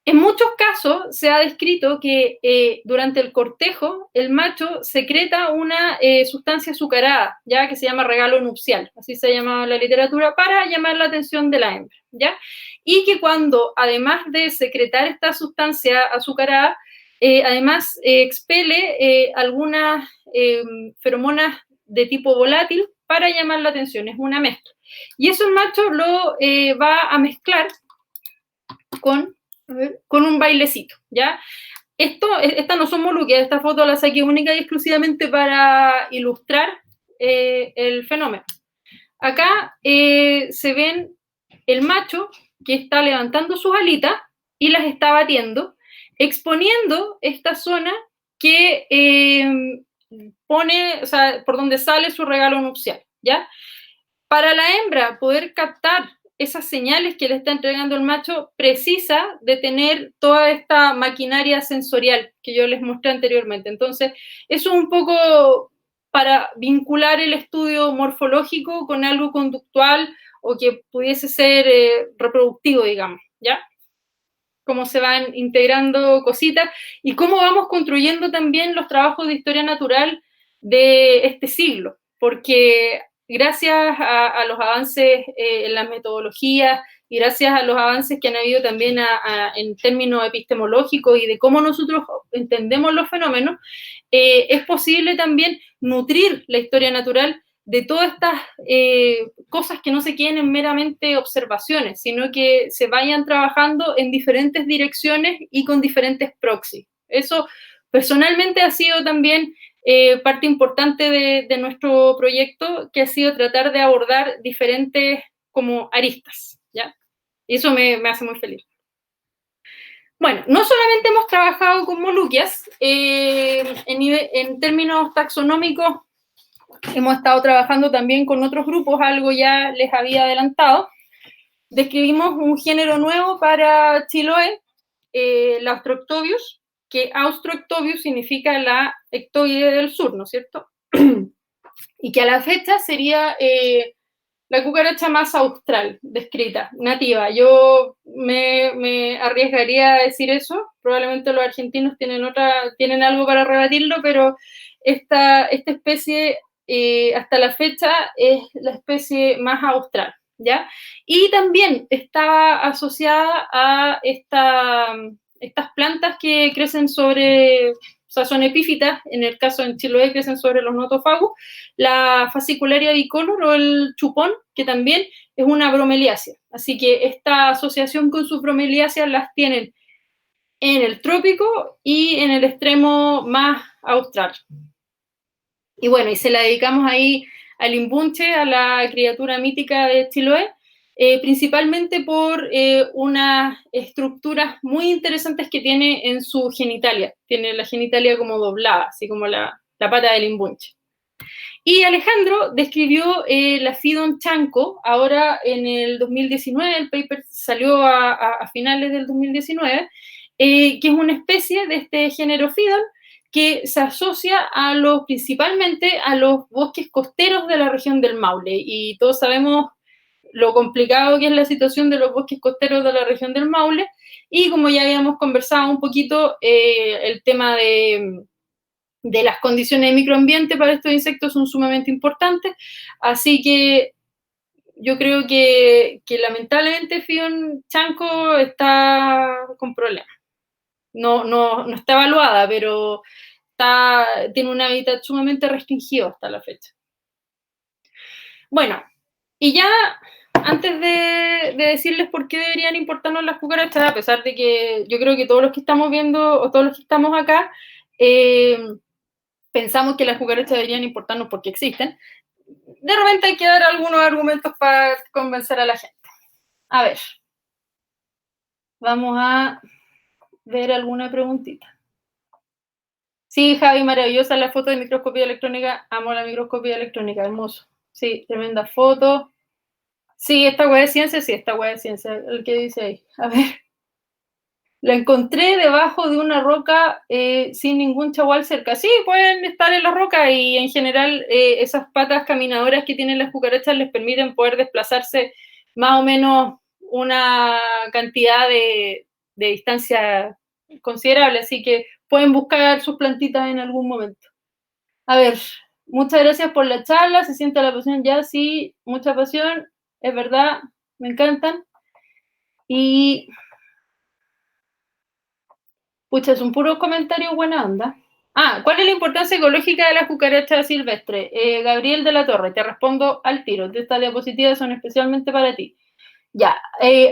En muchos casos se ha descrito que durante el cortejo el macho secreta una sustancia azucarada, ya que se llama regalo nupcial, así se ha llamado en la literatura, para llamar la atención de la hembra, ¿ya? Y que cuando, además de secretar esta sustancia azucarada, además expele algunas feromonas de tipo volátil para llamar la atención, es una mezcla. Y eso el macho lo va a mezclar con un bailecito, ¿ya? Estas no son moluquias, esta foto la saqué única y exclusivamente para ilustrar el fenómeno. Acá se ven el macho que está levantando sus alitas y las está batiendo, exponiendo esta zona que pone, o sea, por donde sale su regalo nupcial, ¿ya? Para la hembra poder captar esas señales que le está entregando el macho, precisa de tener toda esta maquinaria sensorial que yo les mostré anteriormente. Entonces, eso es un poco para vincular el estudio morfológico con algo conductual o que pudiese ser reproductivo, digamos, ¿ya? Cómo se van integrando cositas y cómo vamos construyendo también los trabajos de historia natural de este siglo, porque gracias a los avances en las metodologías y gracias a los avances que han habido también en términos epistemológicos y de cómo nosotros entendemos los fenómenos, es posible también nutrir la historia natural de todas estas cosas que no se queden en meramente observaciones, sino que se vayan trabajando en diferentes direcciones y con diferentes proxies. Eso personalmente ha sido también parte importante de nuestro proyecto, que ha sido tratar de abordar diferentes como aristas, ¿ya? Y eso me hace muy feliz. Bueno, no solamente hemos trabajado con moluquias, en términos taxonómicos hemos estado trabajando también con otros grupos, algo ya les había adelantado. Describimos un género nuevo para Chiloé, la Austroctobius, que Austroctobius significa la ectoide del sur, ¿no es cierto? Y que a la fecha sería la cucaracha más austral descrita, nativa. Yo me arriesgaría a decir eso, probablemente los argentinos tienen algo para rebatirlo, pero esta especie hasta la fecha es la especie más austral, ¿ya? Y también está asociada a estas plantas que crecen sobre, o sea, son epífitas, en el caso en Chiloé crecen sobre los notofagus, la fascicularia bicolor o el chupón, que también es una bromeliácea. Así que esta asociación con sus bromeliáceas las tienen en el trópico y en el extremo más austral. Y bueno, y se la dedicamos ahí al imbunche, a la criatura mítica de Chiloé, principalmente por unas estructuras muy interesantes que tiene en su genitalia. Tiene la genitalia como doblada, así como la pata del imbunche. Y Alejandro describió la Phyton chanco, ahora en el 2019, el paper salió a finales del 2019, que es una especie de este género Phyton que se asocia principalmente a los bosques costeros de la región del Maule. Y todos sabemos lo complicado que es la situación de los bosques costeros de la región del Maule. Y como ya habíamos conversado un poquito, el tema de las condiciones de microambiente para estos insectos son sumamente importantes. Así que yo creo que lamentablemente Phyton chanco está con problemas. No está evaluada, pero tiene un hábitat sumamente restringido hasta la fecha. Bueno, y ya antes de decirles por qué deberían importarnos las cucarachas, a pesar de que yo creo que todos los que estamos viendo o todos los que estamos acá pensamos que las cucarachas deberían importarnos porque existen, de repente hay que dar algunos argumentos para convencer a la gente. A ver, vamos a ver alguna preguntita. Sí, Javi, maravillosa la foto de microscopía electrónica. Amo la microscopía electrónica, hermoso. Sí, tremenda foto. Sí, esta hueá de ciencia, el que dice ahí. A ver. La encontré debajo de una roca sin ningún chagual cerca. Sí, pueden estar en la roca y en general esas patas caminadoras que tienen las cucarachas les permiten poder desplazarse más o menos una cantidad de distancia considerable, así que pueden buscar sus plantitas en algún momento. A ver, muchas gracias por la charla, se siente la pasión ya, sí, mucha pasión, es verdad, me encantan. Y pucha, son puros comentarios buena onda. Ah, ¿cuál es la importancia ecológica de la cucaracha silvestre? Gabriel de la Torre, te respondo al tiro. Estas diapositivas son especialmente para ti. Ya,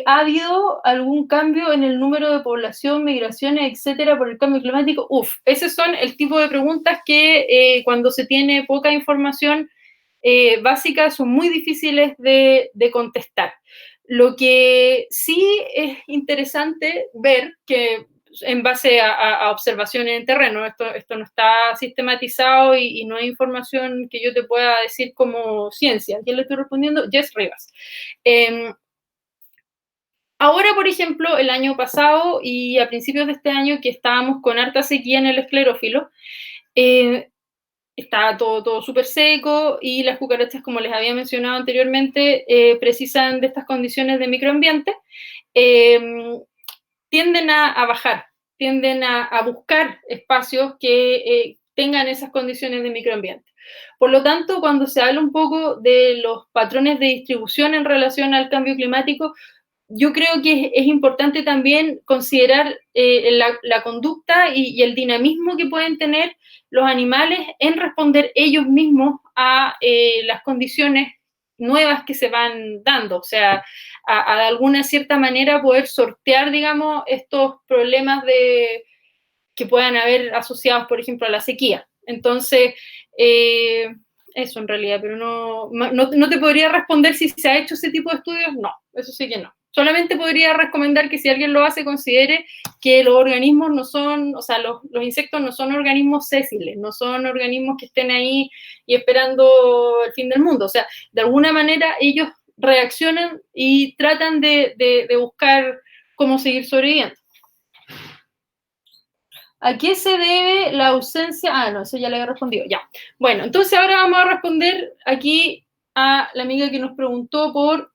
¿ha habido algún cambio en el número de población, migraciones, etcétera, por el cambio climático? Esos son el tipo de preguntas que cuando se tiene poca información básica son muy difíciles de contestar. Lo que sí es interesante ver que en base a observaciones en terreno, esto no está sistematizado y no hay información que yo te pueda decir como ciencia. ¿Quién le estoy respondiendo? Jess Rivas. Ahora, por ejemplo, el año pasado y a principios de este año que estábamos con harta sequía en el esclerófilo, está todo súper seco y las cucarachas, como les había mencionado anteriormente, precisan de estas condiciones de microambiente, tienden a bajar, tienden a buscar espacios que tengan esas condiciones de microambiente. Por lo tanto, cuando se habla un poco de los patrones de distribución en relación al cambio climático, yo creo que es importante también considerar la conducta y el dinamismo que pueden tener los animales en responder ellos mismos a las condiciones nuevas que se van dando, o sea, a de alguna cierta manera poder sortear, digamos, estos problemas que puedan haber asociados, por ejemplo, a la sequía. Entonces, eso en realidad, pero no te podría responder si se ha hecho ese tipo de estudios, no, eso sí que no. Solamente podría recomendar que si alguien lo hace, considere que los organismos no son, o sea, los insectos no son organismos sésiles, no son organismos que estén ahí y esperando el fin del mundo. O sea, de alguna manera ellos reaccionan y tratan de buscar cómo seguir sobreviviendo. ¿A qué se debe la ausencia? Ah, no, eso ya le había respondido. Ya. Bueno, entonces ahora vamos a responder aquí a la amiga que nos preguntó por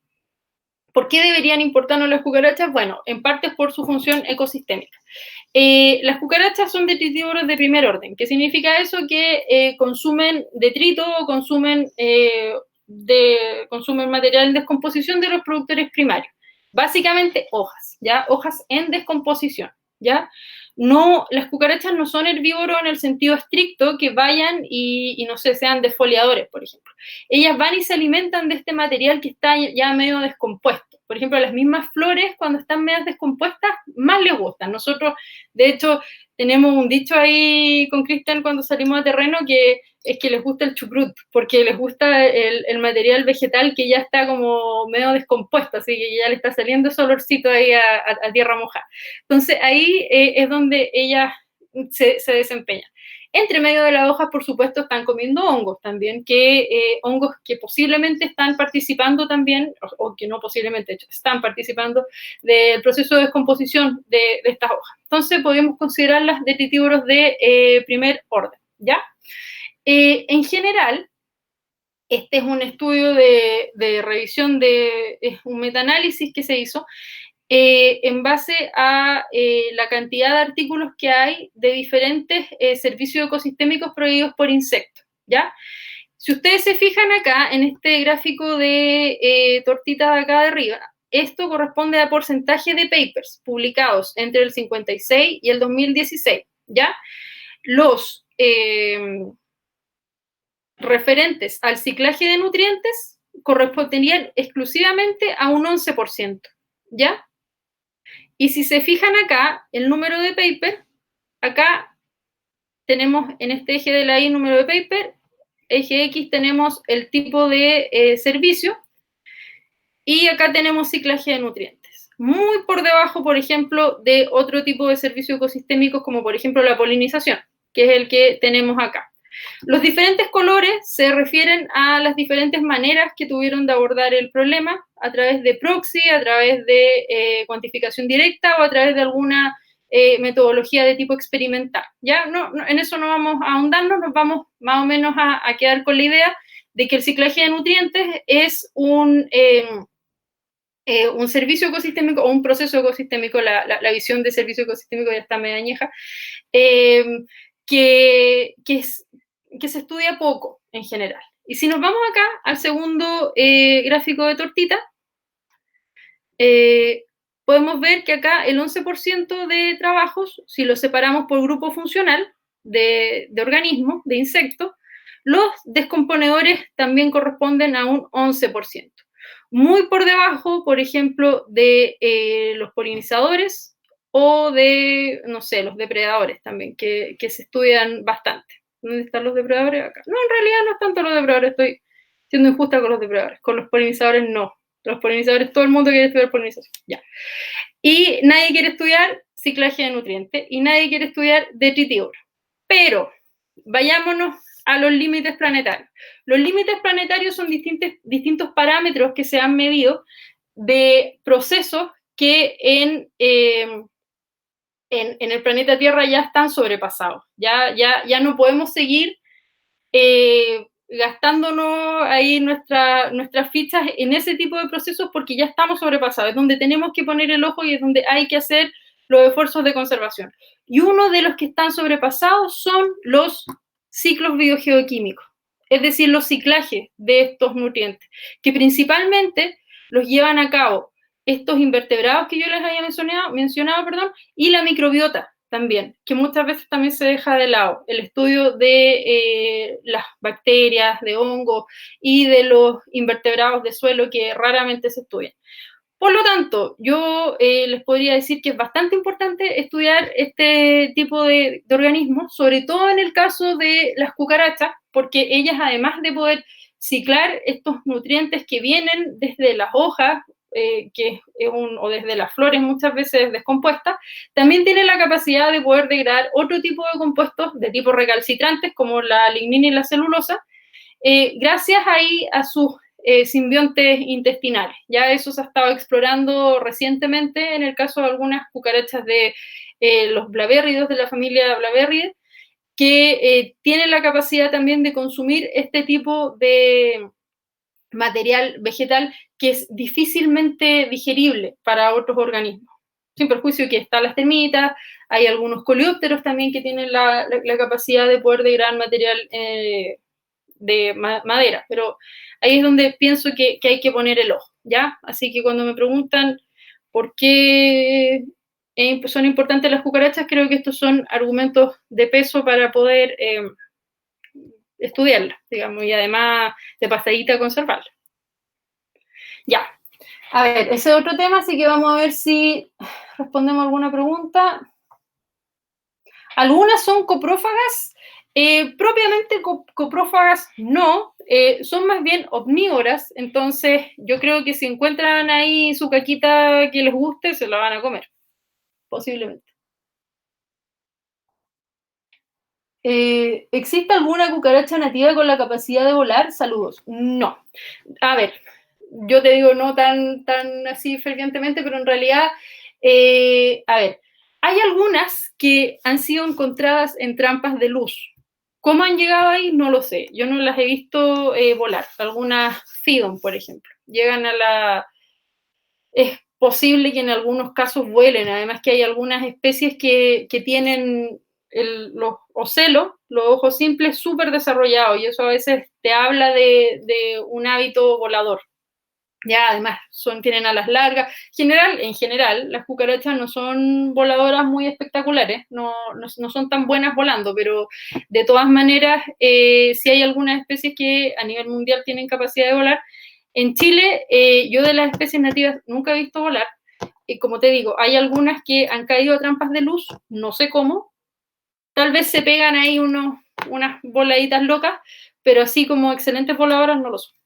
qué deberían importarnos las cucarachas. Bueno, en parte es por su función ecosistémica. Las cucarachas son detritívoros de primer orden. ¿Qué significa eso? Que consumen detrito, consumen material en descomposición de los productores primarios. Básicamente hojas, ¿ya? Hojas en descomposición. ¿ya? No, las cucarachas no son herbívoros en el sentido estricto que vayan y no sé, sean defoliadores, por ejemplo. Ellas van y se alimentan de este material que está ya medio descompuesto. Por ejemplo, las mismas flores, cuando están medio descompuestas, más les gustan. Nosotros, de hecho, tenemos un dicho ahí con Cristian cuando salimos a terreno que es que les gusta el chucrut, porque les gusta el material vegetal que ya está como medio descompuesto, así que ya le está saliendo ese olorcito ahí a tierra mojada. Entonces ahí es donde ellas se desempeñan. Entre medio de las hojas, por supuesto, están comiendo hongos también, hongos que posiblemente están participando también, o que no posiblemente, de hecho, están participando del proceso de descomposición de estas hojas. Entonces podemos considerarlas detritívoros de primer orden, ¿ya? En general, este es un estudio de revisión, es un metaanálisis que se hizo en base a la cantidad de artículos que hay de diferentes servicios ecosistémicos proveídos por insectos, ¿ya? Si ustedes se fijan acá, en este gráfico de tortita de acá de arriba, esto corresponde a porcentaje de papers publicados entre el 56 y el 2016, ¿ya? Los referentes al ciclaje de nutrientes corresponderían exclusivamente a un 11%, ¿ya? Y si se fijan acá, el número de paper, acá tenemos en este eje de la Y número de paper, eje X tenemos el tipo de servicio, y acá tenemos ciclaje de nutrientes. Muy por debajo, por ejemplo, de otro tipo de servicios ecosistémicos, como por ejemplo la polinización, que es el que tenemos acá. Los diferentes colores se refieren a las diferentes maneras que tuvieron de abordar el problema, a través de proxy, a través de cuantificación directa o a través de alguna metodología de tipo experimental. ¿Ya? En eso no vamos a ahondarnos, nos vamos más o menos a quedar con la idea de que el ciclaje de nutrientes es un servicio ecosistémico o un proceso ecosistémico, la visión de servicio ecosistémico ya está media añeja, que se estudia poco en general. Y si nos vamos acá al segundo gráfico de tortita, podemos ver que acá el 11% de trabajos, si los separamos por grupo funcional de organismos, de insectos, los descomponedores también corresponden a un 11%. Muy por debajo, por ejemplo, de los polinizadores o de, no sé, los depredadores también, que se estudian bastante. ¿Dónde están los depredadores? Acá. No, en realidad no es tanto los depredadores, estoy siendo injusta con los depredadores. Con los polinizadores no. Los polinizadores, todo el mundo quiere estudiar polinización. Ya. Y nadie quiere estudiar ciclaje de nutrientes y nadie quiere estudiar detritívoros. Pero vayámonos a los límites planetarios. Los límites planetarios son distintos parámetros que se han medido de procesos que en el planeta Tierra ya están sobrepasados. Ya no podemos seguir gastándonos ahí nuestras fichas en ese tipo de procesos porque ya estamos sobrepasados, es donde tenemos que poner el ojo y es donde hay que hacer los esfuerzos de conservación. Y uno de los que están sobrepasados son los ciclos biogeoquímicos, es decir, los ciclajes de estos nutrientes, que principalmente los llevan a cabo estos invertebrados que yo les había mencionado, y la microbiota también, que muchas veces también se deja de lado, el estudio de las bacterias, de hongos y de los invertebrados de suelo que raramente se estudian. Por lo tanto, yo les podría decir que es bastante importante estudiar este tipo de organismos, sobre todo en el caso de las cucarachas, porque ellas, además de poder ciclar estos nutrientes que vienen desde las hojas, o desde las flores muchas veces descompuestas, también tienen la capacidad de poder degradar otro tipo de compuestos de tipo recalcitrantes, como la lignina y la celulosa, gracias ahí a sus simbiontes intestinales. Ya eso se ha estado explorando recientemente en el caso de algunas cucarachas de los blavérridos, de la familia Blaveridae, que tienen la capacidad también de consumir este tipo de material vegetal que es difícilmente digerible para otros organismos. Sin perjuicio que están las termitas, hay algunos coleópteros también que tienen la capacidad de poder degradar material de madera, pero ahí es donde pienso que hay que poner el ojo, ¿ya? Así que cuando me preguntan por qué son importantes las cucarachas, creo que estos son argumentos de peso para poder estudiarlas, digamos, y además de pasadita conservarlas. Ya, a ver, ese es otro tema, así que vamos a ver si respondemos alguna pregunta. Algunas son coprófagas, propiamente coprófagas no, son más bien omnívoras, entonces yo creo que si encuentran ahí su caquita que les guste, se la van a comer, posiblemente. ¿Existe alguna cucaracha nativa con la capacidad de volar? Saludos. No. A ver, yo te digo no tan así fervientemente, pero en realidad, a ver, hay algunas que han sido encontradas en trampas de luz. ¿Cómo han llegado ahí? No lo sé. Yo no las he visto volar. Algunas Pheidon, por ejemplo. Llegan a la... Es posible que en algunos casos vuelen. Además que hay algunas especies que tienen los ocelos, los ojos simples, súper desarrollados. Y eso a veces te habla de un hábito volador. Ya, además, tienen alas largas. En general, las cucarachas no son voladoras muy espectaculares, no son tan buenas volando, pero de todas maneras, sí hay algunas especies que a nivel mundial tienen capacidad de volar. En Chile, yo de las especies nativas nunca he visto volar. Como te digo, hay algunas que han caído a trampas de luz, no sé cómo. Tal vez se pegan ahí unas voladitas locas, pero así como excelentes voladoras no lo son.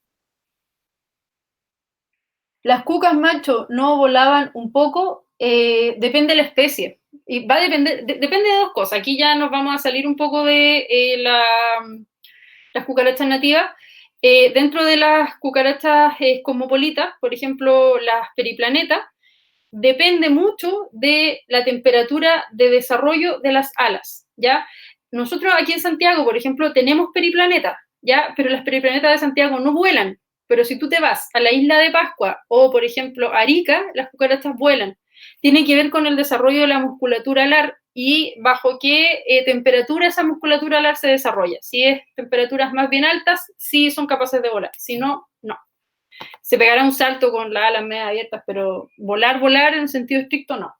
Las cucas macho no volaban un poco, depende de la especie. Y va a depender, depende de dos cosas. Aquí ya nos vamos a salir un poco de las cucarachas nativas. Dentro de las cucarachas cosmopolitas, por ejemplo, las periplanetas, depende mucho de la temperatura de desarrollo de las alas, ¿ya? Nosotros aquí en Santiago, por ejemplo, tenemos periplanetas, ¿ya? Pero las periplanetas de Santiago no vuelan. Pero si tú te vas a la isla de Pascua o, por ejemplo, Arica, las cucarachas vuelan. Tiene que ver con el desarrollo de la musculatura alar y bajo qué temperatura esa musculatura alar se desarrolla. Si es temperaturas más bien altas, sí son capaces de volar. Si no, no. Se pegará un salto con las alas medio abiertas, pero volar en sentido estricto, no.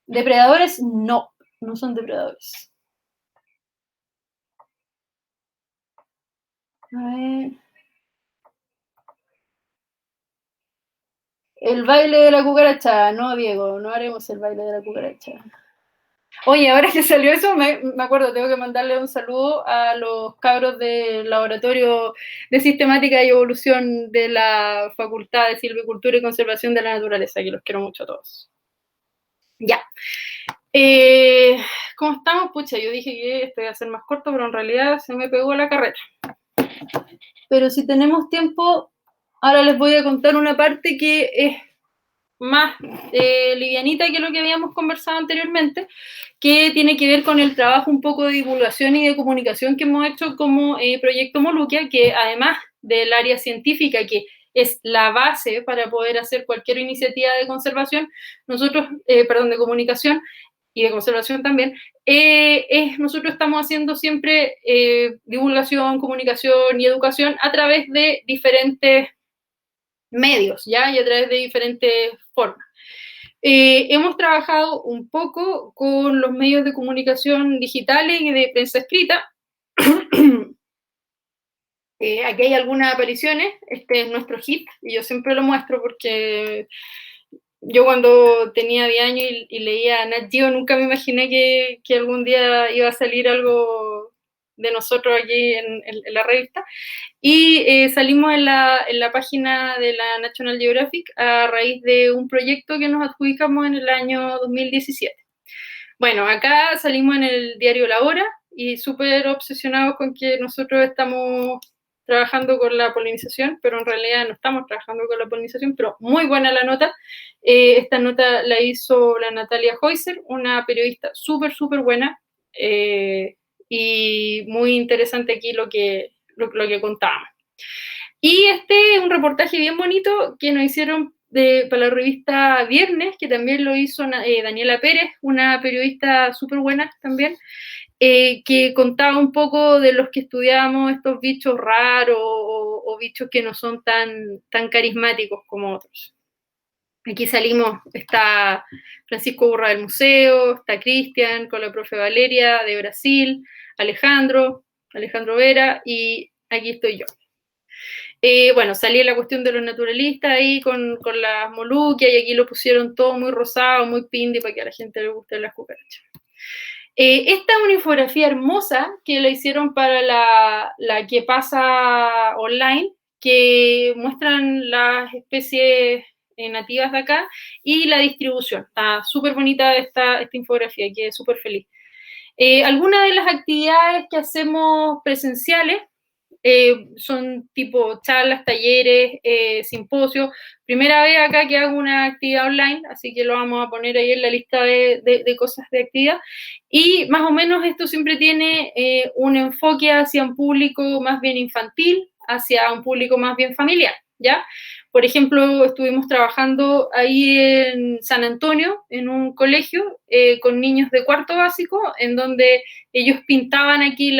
Depredadores, no. No son depredadores. A ver. El baile de la cucaracha, no, Diego, no haremos el baile de la cucaracha. Oye, ahora que salió eso, me acuerdo, tengo que mandarle un saludo a los cabros del Laboratorio de Sistemática y Evolución de la Facultad de Silvicultura y Conservación de la Naturaleza, que los quiero mucho a todos. Ya. ¿Cómo estamos? Pucha, yo dije que esto iba a ser más corto, pero en realidad se me pegó la carreta. Pero si tenemos tiempo, ahora les voy a contar una parte que es más livianita que lo que habíamos conversado anteriormente, que tiene que ver con el trabajo un poco de divulgación y de comunicación que hemos hecho como Proyecto Moluquia, que además del área científica, que es la base para poder hacer cualquier iniciativa de conservación, nosotros, de comunicación y de conservación también, nosotros estamos haciendo siempre divulgación, comunicación y educación a través de diferentes medios, ¿ya? Y a través de diferentes formas. Hemos trabajado un poco con los medios de comunicación digitales y de prensa escrita. Aquí hay algunas apariciones, este es nuestro hit, y yo siempre lo muestro porque yo cuando tenía 10 años y leía Nat Geo nunca me imaginé que algún día iba a salir algo de nosotros aquí en la revista. Y salimos en la página de la National Geographic a raíz de un proyecto que nos adjudicamos en el año 2017. Bueno, acá salimos en el diario La Hora y súper obsesionados con que nosotros estamos trabajando con la polinización, pero en realidad no estamos trabajando con la polinización, pero muy buena la nota. Esta nota la hizo la Natalia Heuser, una periodista súper buena, y muy interesante aquí lo que contábamos. Y este es un reportaje bien bonito que nos hicieron para la revista Viernes, que también lo hizo Daniela Pérez, una periodista súper buena también, que contaba un poco de los que estudiábamos estos bichos raros o bichos que no son tan carismáticos como otros. Aquí salimos, está Francisco Burra del Museo, está Cristian con la profe Valeria de Brasil, Alejandro Vera, y aquí estoy yo. Bueno, salí la cuestión de los naturalistas ahí con las moluquias, y aquí lo pusieron todo muy rosado, muy pindi, para que a la gente le gusten las cucarachas. Esta es una infografía hermosa que la hicieron para la que pasa online, que muestran las especies nativas de acá y la distribución. Está súper bonita esta infografía, que es súper feliz. Algunas de las actividades que hacemos presenciales son tipo charlas, talleres, simposios. Primera vez acá que hago una actividad online, así que lo vamos a poner ahí en la lista de cosas de actividad. Y más o menos esto siempre tiene un enfoque hacia un público más bien infantil, hacia un público más bien familiar, ¿ya? Por ejemplo, estuvimos trabajando ahí en San Antonio, en un colegio, con niños de cuarto básico, en donde ellos pintaban aquí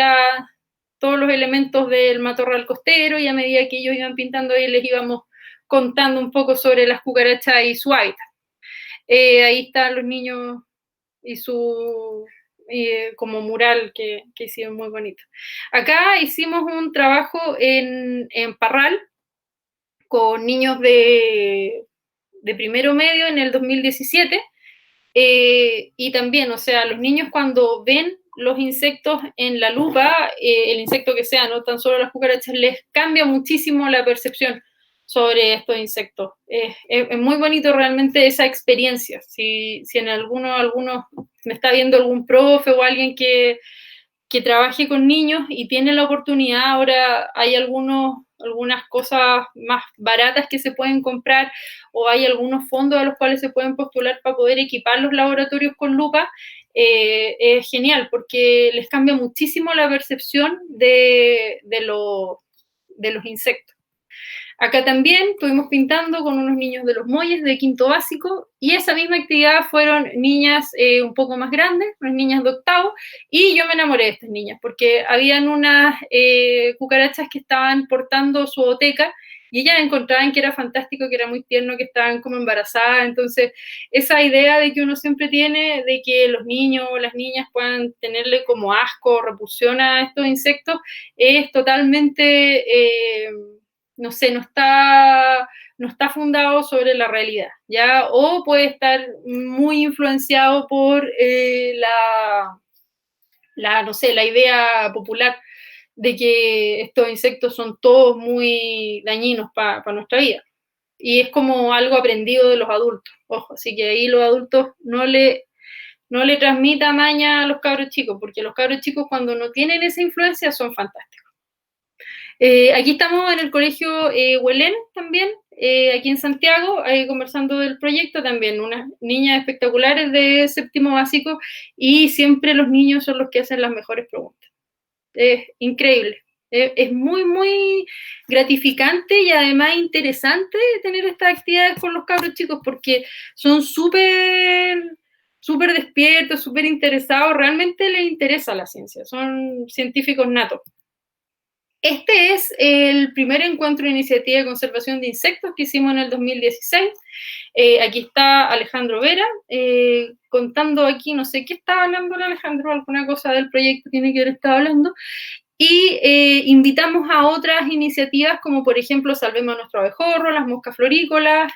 todos los elementos del matorral costero, y a medida que ellos iban pintando ahí les íbamos contando un poco sobre las cucarachas y su hábitat. Ahí están los niños y su como mural que hicieron muy bonito. Acá hicimos un trabajo en Parral con niños de primero medio en el 2017, y también, o sea, los niños cuando ven los insectos en la lupa, el insecto que sea, no tan solo las cucarachas, les cambia muchísimo la percepción sobre estos insectos. Es muy bonito realmente esa experiencia. Si en alguno me está viendo algún profe o alguien que trabaje con niños y tiene la oportunidad, ahora hay algunas cosas más baratas que se pueden comprar, o hay algunos fondos a los cuales se pueden postular para poder equipar los laboratorios con lupa. Es genial porque les cambia muchísimo la percepción de los insectos. Acá también estuvimos pintando con unos niños de Los Molles de quinto básico, y esa misma actividad fueron niñas un poco más grandes, unas niñas de octavo, y yo me enamoré de estas niñas porque habían unas cucarachas que estaban portando su oteca, y ellas encontraban que era fantástico, que era muy tierno, que estaban como embarazadas. Entonces esa idea de que uno siempre tiene de que los niños o las niñas puedan tenerle como asco o repulsión a estos insectos es totalmente no sé, no está fundado sobre la realidad, ¿ya? O puede estar muy influenciado por no sé, la idea popular de que estos insectos son todos muy dañinos para nuestra vida. Y es como algo aprendido de los adultos, ojo, así que ahí los adultos no le transmitan maña a los cabros chicos, porque los cabros chicos cuando no tienen esa influencia son fantásticos. Aquí estamos en el colegio Huelén también, aquí en Santiago, conversando del proyecto también, unas niñas espectaculares de séptimo básico, y siempre los niños son los que hacen las mejores preguntas. Es increíble. Es muy, muy gratificante y además interesante tener estas actividades con los cabros chicos porque son súper despiertos, súper interesados, realmente les interesa la ciencia, son científicos natos. Este es el primer encuentro de iniciativa de conservación de insectos que hicimos en el 2016. Aquí está Alejandro Vera, contando aquí, no sé qué estaba hablando Alejandro, alguna cosa del proyecto tiene que haber estado hablando. Y invitamos a otras iniciativas como por ejemplo Salvemos a nuestro abejorro, las moscas florícolas,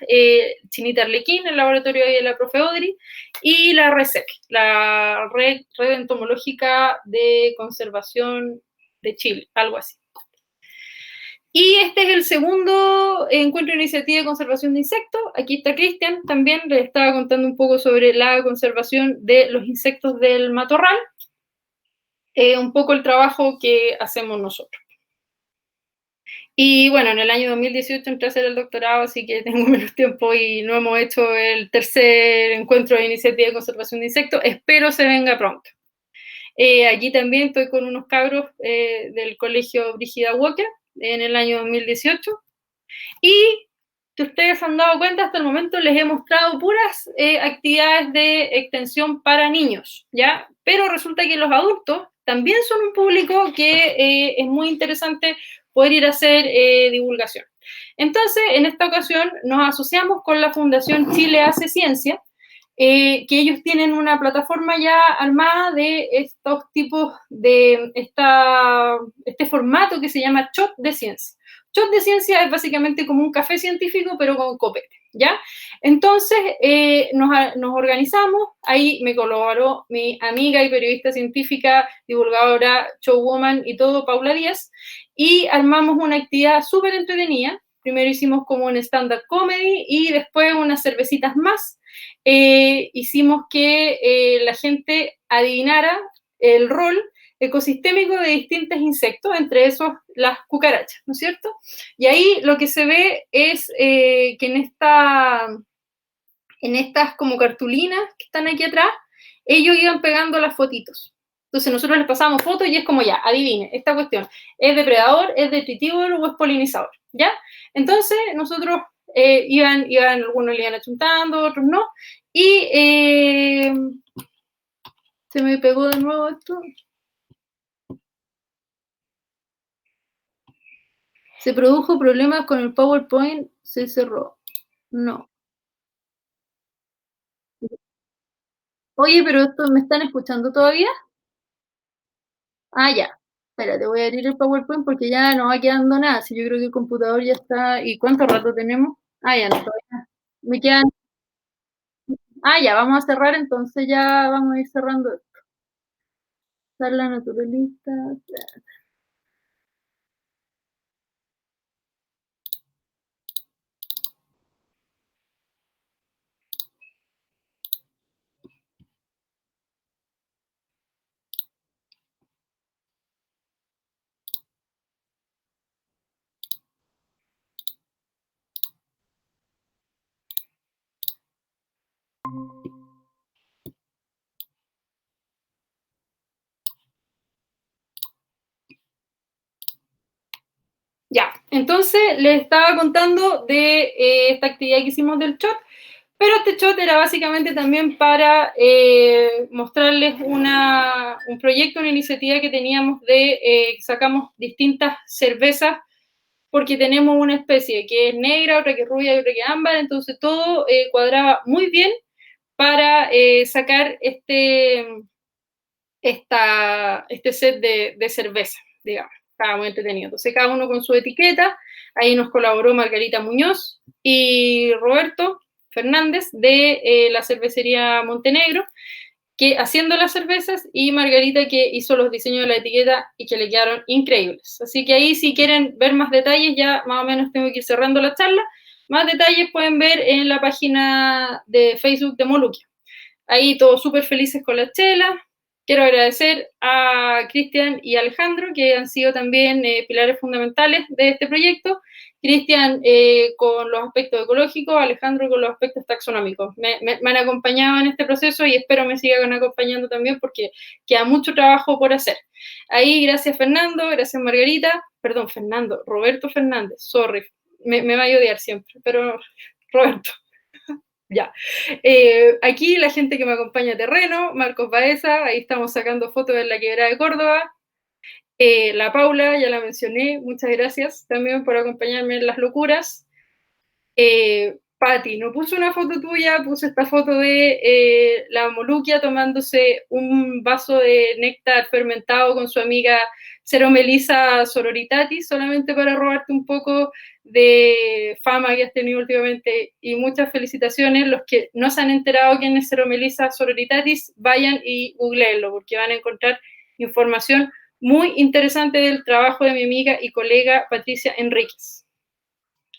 Chinita Arlequín, el laboratorio de la profe Audrey, y la RESEC, la Red Entomológica de Conservación de Chile, algo así. Y este es el segundo encuentro de iniciativa de conservación de insectos. Aquí está Cristian, también les estaba contando un poco sobre la conservación de los insectos del matorral, un poco el trabajo que hacemos nosotros. Y bueno, en el año 2018 entré a hacer el doctorado, así que tengo menos tiempo y no hemos hecho el tercer encuentro de iniciativa de conservación de insectos. Espero se venga pronto. Aquí también estoy con unos cabros del colegio Brígida Walker en el año 2018. Y si ustedes han dado cuenta, hasta el momento les he mostrado puras actividades de extensión para niños, ¿ya? Pero resulta que los adultos también son un público que es muy interesante poder ir a hacer divulgación. Entonces, en esta ocasión nos asociamos con la Fundación Chile Hace Ciencia, que ellos tienen una plataforma ya armada de estos tipos de este formato que se llama Shot de Ciencia. Shot de Ciencia es básicamente como un café científico, pero con copete, ¿ya? Entonces, nos organizamos, ahí me colaboró mi amiga y periodista científica, divulgadora, showwoman y todo, Paula Díaz, y armamos una actividad súper entretenida. Primero hicimos como un stand-up comedy y después unas cervecitas más. Hicimos que la gente adivinara el rol ecosistémico de distintos insectos, entre esos las cucarachas, ¿no es cierto? Y ahí lo que se ve es que en estas como cartulinas que están aquí atrás, ellos iban pegando las fotitos. Entonces nosotros les pasamos fotos y es como ya, adivine, esta cuestión, ¿es depredador, es detritívoro o es polinizador? ¿Ya? Entonces nosotros algunos le iban achuntando, otros no, y se me pegó de nuevo esto. Se produjo problemas con el PowerPoint, se cerró. No. Oye, pero esto, ¿me están escuchando todavía? Ah, ya. Espérate, voy a abrir el PowerPoint porque ya no va quedando nada. Si yo creo que el computador ya está. ¿Y cuánto rato tenemos? Ah, ya no, todavía. Me quedan. Ah, ya, vamos a cerrar, entonces ya vamos a ir cerrando esto. Sala naturalista. Ya, entonces les estaba contando de esta actividad que hicimos del shot, pero este shot era básicamente también para mostrarles un proyecto, una iniciativa que teníamos sacamos distintas cervezas porque tenemos una especie que es negra, otra que es rubia y otra que es ámbar, entonces todo cuadraba muy bien para sacar este set de cerveza, digamos. Estaba muy entretenido. Entonces, cada uno con su etiqueta. Ahí nos colaboró Margarita Muñoz y Roberto Fernández de la cervecería Montenegro, que haciendo las cervezas, y Margarita que hizo los diseños de la etiqueta y que le quedaron increíbles. Así que ahí, si quieren ver más detalles, ya más o menos tengo que ir cerrando la charla. Más detalles pueden ver en la página de Facebook de Moluquia. Ahí todos súper felices con la chela. Quiero agradecer a Cristian y Alejandro, que han sido también pilares fundamentales de este proyecto. Cristian con los aspectos ecológicos, Alejandro con los aspectos taxonómicos. Me han acompañado en este proceso y espero me sigan acompañando también porque queda mucho trabajo por hacer. Ahí, gracias Fernando, gracias Margarita, perdón, Roberto Fernández, sorry, me va a odiar siempre, pero Roberto. Ya. Aquí la gente que me acompaña a terreno, Marcos Baeza, ahí estamos sacando fotos de la quebrada de Córdoba. La Paula, ya la mencioné, muchas gracias también por acompañarme en las locuras. Patti, no puse una foto tuya, puse esta foto de la Moluquia tomándose un vaso de néctar fermentado con su amiga Ceromelisa sororitatis, solamente para robarte un poco de fama que has tenido últimamente, y muchas felicitaciones. Los que no se han enterado quién es Ceromelisa sororitatis, vayan y googleenlo, porque van a encontrar información muy interesante del trabajo de mi amiga y colega Patricia Enríquez.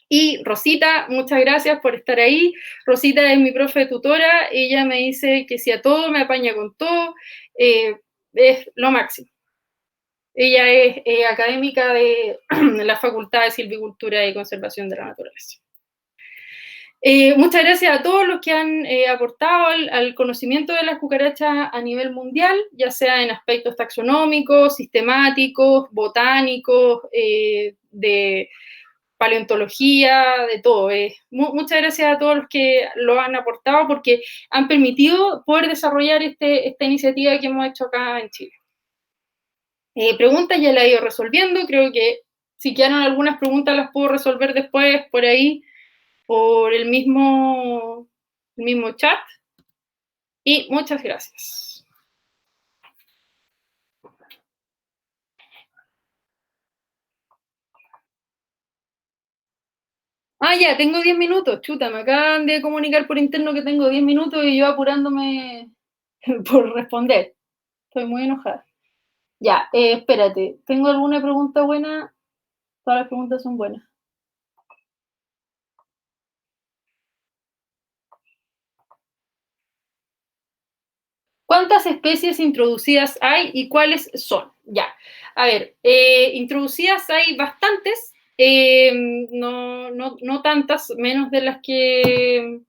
Y Rosita, muchas gracias por estar ahí. Rosita es mi profe tutora, ella me dice que si a todo me apaña con todo, es lo máximo. Ella es académica de la Facultad de Silvicultura y Conservación de la Naturaleza. Muchas gracias a todos los que han aportado al conocimiento de las cucarachas a nivel mundial, ya sea en aspectos taxonómicos, sistemáticos, botánicos, de paleontología, de todo. Muchas gracias a todos los que lo han aportado porque han permitido poder desarrollar esta iniciativa que hemos hecho acá en Chile. Preguntas ya la he ido resolviendo, creo que Si quedaron algunas preguntas las puedo resolver después por ahí, por el mismo chat. Y muchas gracias. Ah, ya, tengo 10 minutos, chuta, me acaban de comunicar por interno que tengo 10 minutos y yo apurándome por responder. Estoy muy enojada. Ya, espérate, ¿tengo alguna pregunta buena? Todas las preguntas son buenas. ¿Cuántas especies introducidas hay y cuáles son? Ya, a ver, introducidas hay bastantes, no tantas, menos de las que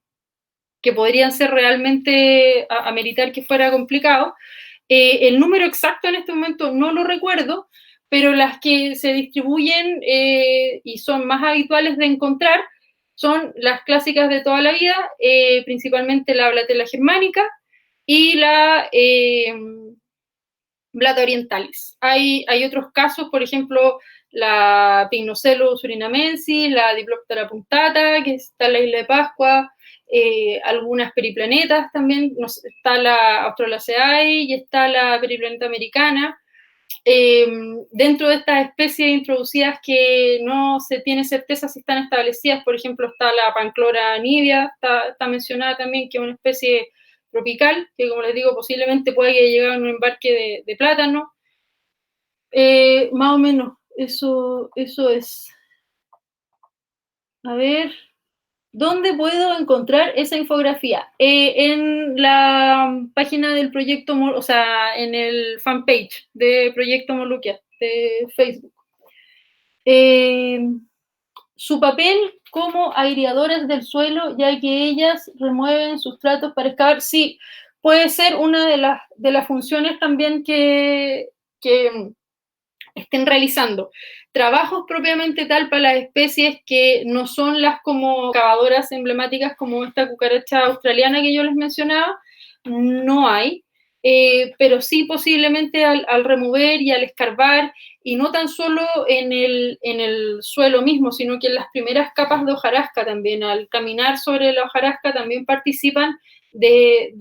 podrían ser realmente ameritar que fuera complicado. El número exacto en este momento no lo recuerdo, pero las que se distribuyen y son más habituales de encontrar son las clásicas de toda la vida, principalmente la Blatella germánica y la Blata orientalis. Hay otros casos, por ejemplo, la Pycnocelus surinamensis, la Diploptera punctata, que está en la isla de Pascua, algunas periplanetas también, está la Australaceae y está la periplaneta americana. Dentro de estas especies introducidas que no se tiene certeza si están establecidas, por ejemplo, está la Panclora nivea, está mencionada también, que es una especie tropical, que como les digo, posiblemente pueda llegar en un embarque de plátano. Más o menos, eso es. A ver, ¿dónde puedo encontrar esa infografía? En la página del proyecto, o sea, en el fanpage de Proyecto Moluquia de Facebook. Su papel como aireadoras del suelo, ya que ellas remueven sustratos para excavar, sí, puede ser una de las funciones también que estén realizando. Trabajos propiamente tal para las especies que no son las como cavadoras emblemáticas como esta cucaracha australiana que yo les mencionaba, no hay. Pero sí posiblemente al remover y al escarbar, y no tan solo en el suelo mismo, sino que en las primeras capas de hojarasca también, al caminar sobre la hojarasca también participan de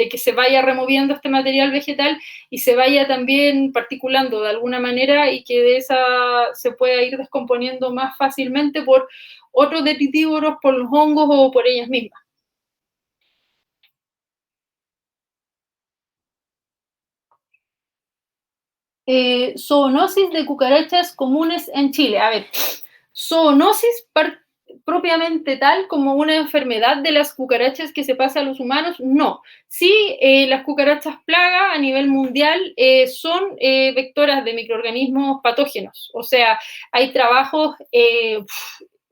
que se vaya removiendo este material vegetal y se vaya también particulando de alguna manera y que de esa se pueda ir descomponiendo más fácilmente por otros detritívoros, por los hongos o por ellas mismas. Zoonosis de cucarachas comunes en Chile. A ver, zoonosis propiamente tal como una enfermedad de las cucarachas que se pasa a los humanos, no. Sí, las cucarachas plaga a nivel mundial son vectoras de microorganismos patógenos. O sea, hay trabajos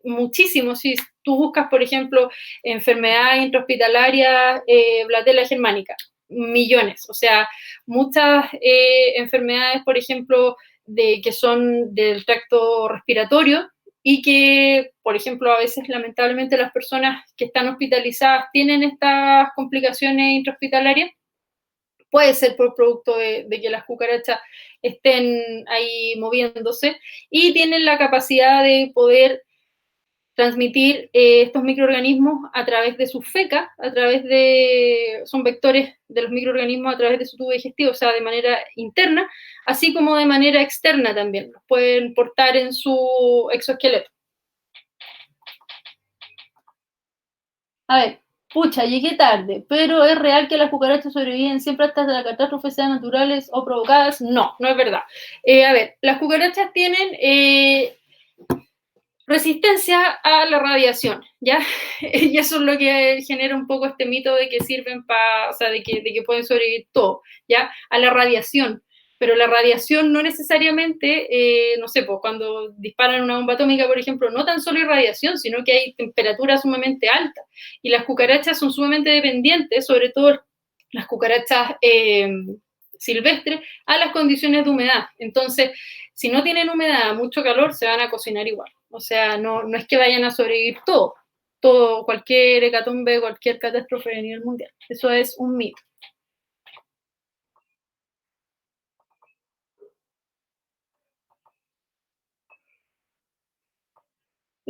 muchísimos. Si tú buscas, por ejemplo, enfermedades intrahospitalarias, Blatella germánica, millones. O sea, muchas enfermedades, por ejemplo, que son del tracto respiratorio y que, por ejemplo, a veces lamentablemente las personas que están hospitalizadas tienen estas complicaciones intrahospitalarias. Puede ser por producto de que las cucarachas estén ahí moviéndose y tienen la capacidad de poder transmitir estos microorganismos a través de sus fecas, son vectores de los microorganismos a través de su tubo digestivo, o sea, de manera interna, así como de manera externa también, los pueden portar en su exoesqueleto. A ver, pucha, llegué tarde, pero ¿es real que las cucarachas sobreviven siempre hasta las catástrofes sean naturales o provocadas? No, no es verdad. A ver, las cucarachas tienen resistencia a la radiación, ¿ya? Y eso es lo que genera un poco este mito de que sirven para, o sea, de que pueden sobrevivir todo, ¿ya? A la radiación. Pero la radiación no necesariamente, no sé, pues cuando disparan una bomba atómica, por ejemplo, no tan solo hay radiación, sino que hay temperaturas sumamente altas. Y las cucarachas son sumamente dependientes, sobre todo las cucarachas silvestres, a las condiciones de humedad. Entonces, si no tienen humedad, mucho calor, se van a cocinar igual. O sea, no es que vayan a sobrevivir todo, cualquier hecatombe, cualquier catástrofe a nivel mundial. Eso es un mito.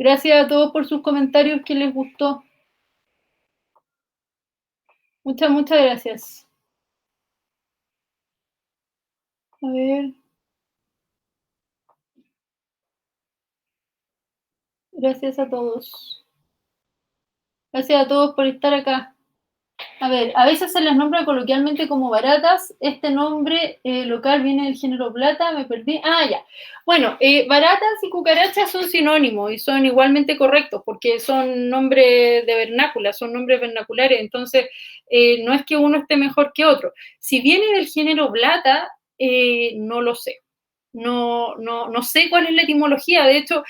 Gracias a todos por sus comentarios que les gustó. Muchas, muchas gracias. A ver, gracias a todos. Gracias a todos por estar acá. A ver, a veces se les nombra coloquialmente como baratas. Este nombre local viene del género plata, me perdí. Ah, ya. Bueno, baratas y cucarachas son sinónimos y son igualmente correctos porque son nombres de vernácula, son nombres vernaculares. Entonces, no es que uno esté mejor que otro. Si viene del género plata, no lo sé. No sé cuál es la etimología. De hecho,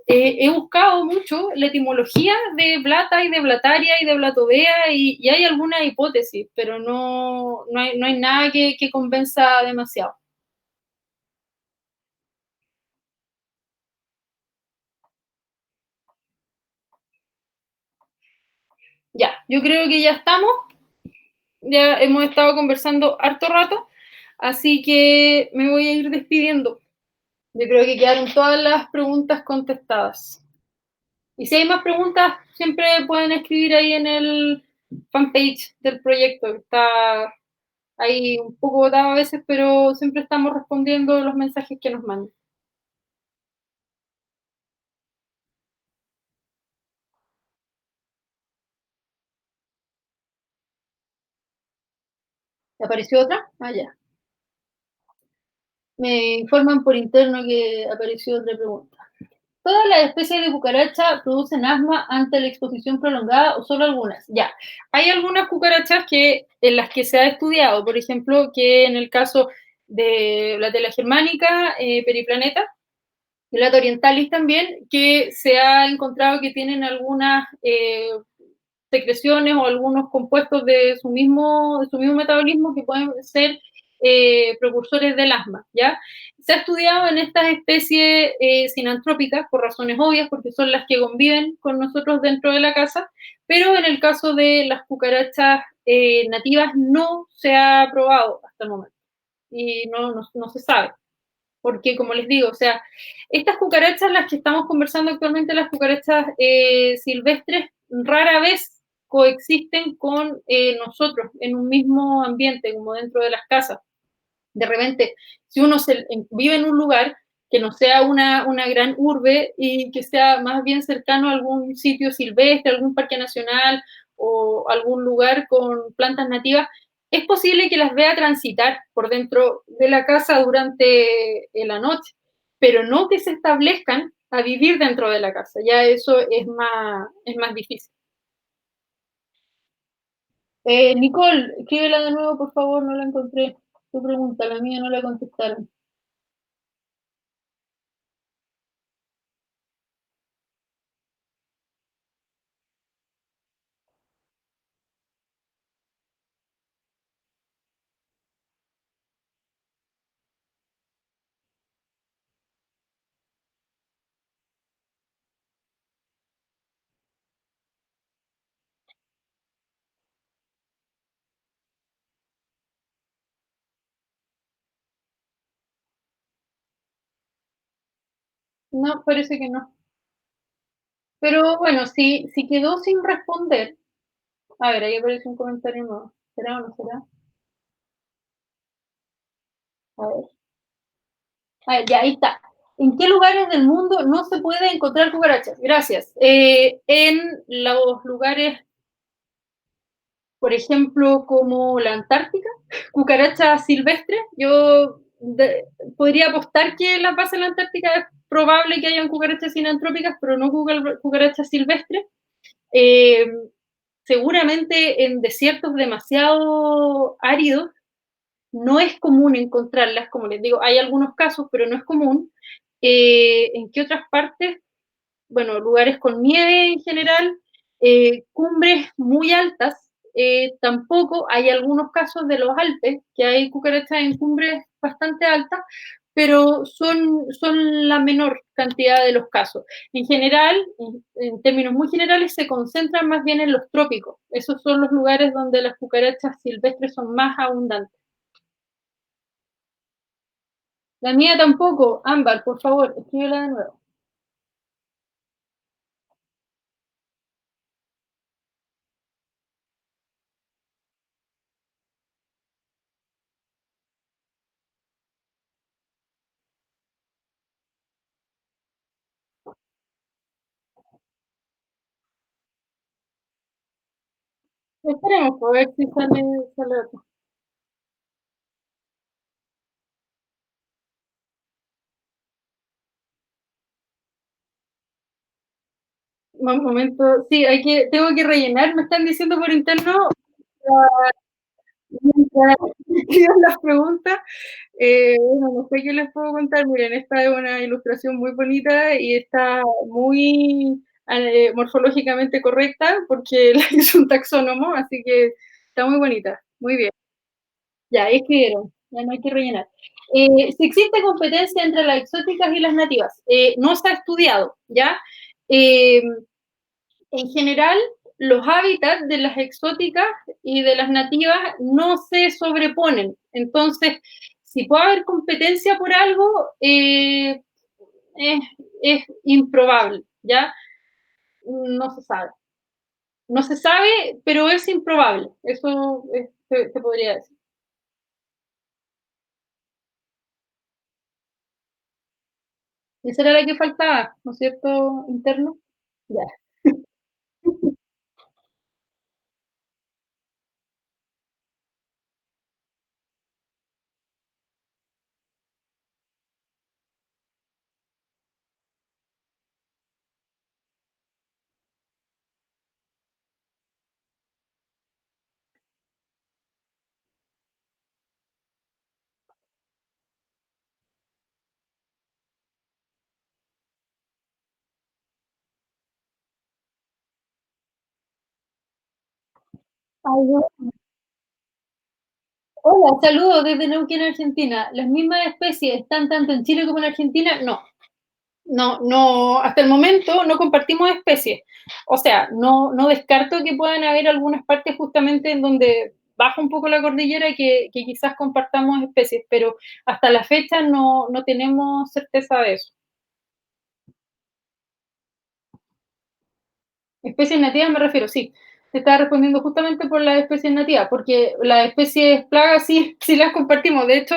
he buscado mucho la etimología de Blata y de Blataria y de Blatobea y hay alguna hipótesis, pero no hay nada que convenza demasiado. Ya, yo creo que ya estamos, ya hemos estado conversando harto rato, así que me voy a ir despidiendo. Yo creo que quedaron todas las preguntas contestadas. Y si hay más preguntas, siempre pueden escribir ahí en el fanpage del proyecto, que está ahí un poco botado a veces, pero siempre estamos respondiendo los mensajes que nos mandan. ¿Te apareció otra? Ah, ya. Me informan por interno que apareció otra pregunta. ¿Todas las especies de cucaracha producen asma ante la exposición prolongada o solo algunas? Ya. Hay algunas cucarachas en las que se ha estudiado, por ejemplo, que en el caso de la tela germánica, periplaneta, y la orientalis también, que se ha encontrado que tienen algunas secreciones o algunos compuestos de su mismo metabolismo que pueden ser precursores del asma, ¿ya? Se ha estudiado en estas especies sinantrópicas por razones obvias, porque son las que conviven con nosotros dentro de la casa, pero en el caso de las cucarachas nativas no se ha probado hasta el momento y no se sabe porque como les digo, o sea, estas cucarachas, las que estamos conversando actualmente, las cucarachas silvestres, rara vez coexisten con nosotros en un mismo ambiente, como dentro de las casas. De repente, si uno vive en un lugar que no sea una gran urbe y que sea más bien cercano a algún sitio silvestre, algún parque nacional o algún lugar con plantas nativas, es posible que las vea transitar por dentro de la casa durante la noche, pero no que se establezcan a vivir dentro de la casa. Ya eso es más difícil. Nicole, escríbela de nuevo, por favor, no la encontré. Tu pregunta, la mía no la contestaron. No, parece que no. Pero bueno, si quedó sin responder, a ver, ahí aparece un comentario nuevo. ¿Será o no será? A ver. A ver, ya ahí está. ¿En qué lugares del mundo no se puede encontrar cucarachas? Gracias. En los lugares, por ejemplo, como la Antártica, cucarachas silvestres. Podría apostar que la pasa en la Antártica es probable que hayan cucarachas sinantrópicas, pero no cucarachas silvestres. Eh, Seguramente en desiertos demasiado áridos no es común encontrarlas, como les digo, hay algunos casos, pero no es común. ¿En qué otras partes? Bueno, lugares con nieve en general, cumbres muy altas, tampoco hay algunos casos de los Alpes, que hay cucarachas en cumbres bastante altas, pero son la menor cantidad de los casos. En general, en términos muy generales, se concentran más bien en los trópicos. Esos son los lugares donde las cucarachas silvestres son más abundantes. La mía tampoco, Ámbar, por favor, escríbela de nuevo. Esperemos, pues, a ver si sale otro. Momento, sí, tengo que rellenar, me están diciendo por interno, mientras escriban las preguntas. Bueno, no sé qué les puedo contar. Miren, esta es una ilustración muy bonita y está muy morfológicamente correcta porque la hizo un taxónomo, así que está muy bonita. Muy bien. Ya, ahí escribieron. Ya no hay que rellenar. Si existe competencia entre las exóticas y las nativas, no se ha estudiado, ¿ya? Eh, en general, los hábitats de las exóticas y de las nativas no se sobreponen. Entonces, si puede haber competencia por algo, es, es improbable, ¿ya? No se sabe. No se sabe, pero es improbable. Eso se podría decir. Esa era la que faltaba, ¿no es cierto, interno? Ya. Hola, saludos desde Neuquén, Argentina. ¿Las mismas especies están tanto en Chile como en Argentina? No. No, no, hasta el momento no compartimos especies. O sea, no descarto que puedan haber algunas partes justamente en donde baja un poco la cordillera que quizás compartamos especies, pero hasta la fecha no tenemos certeza de eso. Especies nativas me refiero, sí. Te estaba respondiendo justamente por las especies nativas, porque las especies plagas sí, sí las compartimos. De hecho,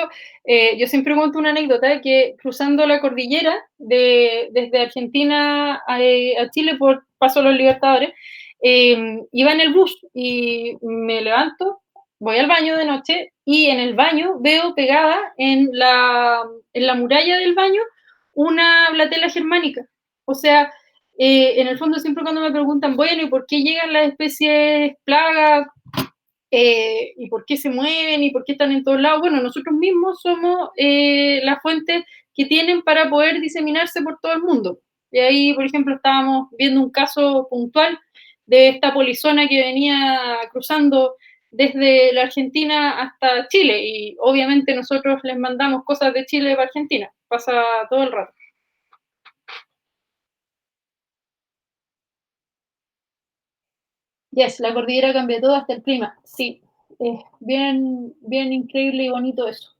yo siempre cuento una anécdota que cruzando la cordillera desde Argentina a Chile por Paso a los Libertadores, iba en el bus y me levanto, voy al baño de noche y en el baño veo pegada en la muralla del baño una blatela germánica. O sea, en el fondo siempre cuando me preguntan, bueno, ¿y por qué llegan las especies plagas? ¿Y por qué se mueven? ¿Y por qué están en todos lados? Bueno, nosotros mismos somos la fuente que tienen para poder diseminarse por todo el mundo. Y ahí, por ejemplo, estábamos viendo un caso puntual de esta polizona que venía cruzando desde la Argentina hasta Chile y obviamente nosotros les mandamos cosas de Chile para Argentina, pasa todo el rato. Yes, la cordillera cambia todo, hasta el clima. Sí, es bien, bien increíble y bonito eso.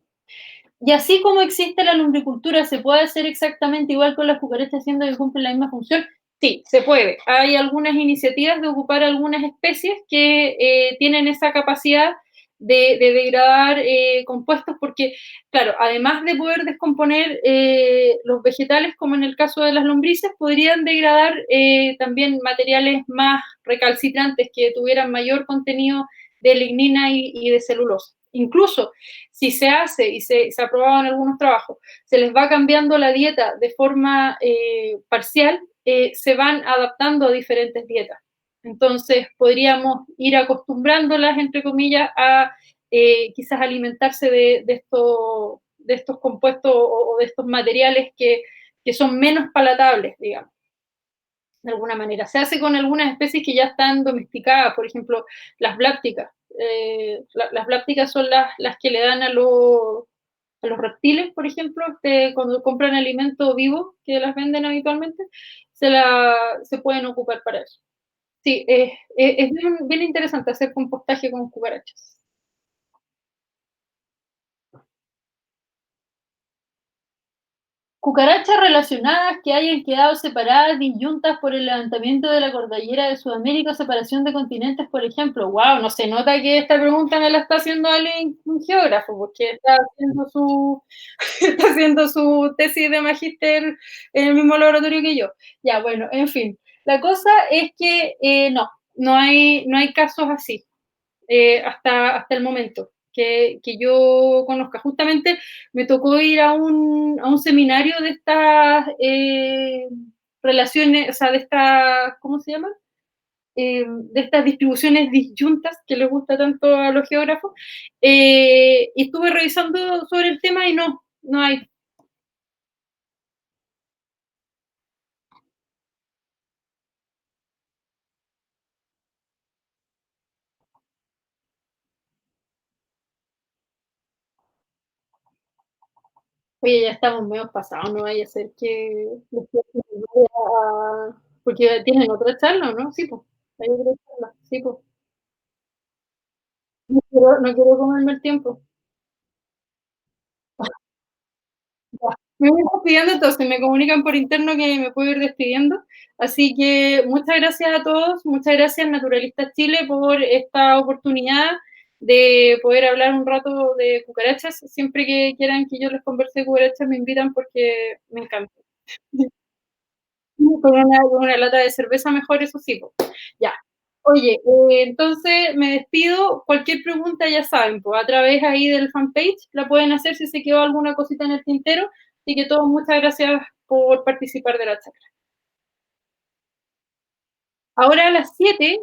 Y así como existe la lumbricultura, ¿se puede hacer exactamente igual con las cucarachas siendo que cumplen la misma función? Sí, se puede. Hay algunas iniciativas de ocupar algunas especies que tienen esa capacidad de degradar compuestos porque, claro, además de poder descomponer los vegetales, como en el caso de las lombrices, podrían degradar también materiales más recalcitrantes que tuvieran mayor contenido de lignina y de celulosa. Incluso si se hace y se ha probado en algunos trabajos, se les va cambiando la dieta de forma parcial, se van adaptando a diferentes dietas. Entonces, podríamos ir acostumbrándolas, entre comillas, a quizás alimentarse de estos compuestos o de estos materiales que son menos palatables, digamos de alguna manera. Se hace con algunas especies que ya están domesticadas, por ejemplo, las blápticas. Las blápticas son las que le dan a los reptiles, por ejemplo, cuando compran alimento vivo que las venden habitualmente, se pueden ocupar para eso. Sí, es bien, bien interesante hacer compostaje con cucarachas. Cucarachas relacionadas que hayan quedado separadas, disyuntas por el levantamiento de la cordillera de Sudamérica o separación de continentes, por ejemplo. Wow, no se nota que esta pregunta me la está haciendo alguien, un geógrafo, porque está haciendo su tesis de magíster en el mismo laboratorio que yo. Ya, bueno, en fin. La cosa es que no hay casos así. hasta el momento que yo conozca. Justamente me tocó ir a un seminario de estas relaciones, o sea, de estas, ¿cómo se llama? De estas distribuciones disyuntas que les gusta tanto a los geógrafos, y estuve revisando sobre el tema y no, no hay. Oye, ya estamos medio pasados, no vaya a ser que después se me vaya porque tienen otra charla, ¿o no? Sí, pues, hay otra charla, sí, pues. No quiero comerme el tiempo. Ya. Me voy despidiendo, entonces me comunican por interno que me puedo ir despidiendo. Así que muchas gracias a todos, muchas gracias Naturalistas Chile por esta oportunidad de poder hablar un rato de cucarachas. Siempre que quieran que yo les converse de cucarachas me invitan porque me encanta. Con una lata de cerveza mejor, eso sí, po. Ya. Oye, entonces me despido. Cualquier pregunta ya saben, pues a través ahí del fanpage la pueden hacer si se quedó alguna cosita en el tintero. Así que todos, muchas gracias por participar de la charla. Ahora a las 7,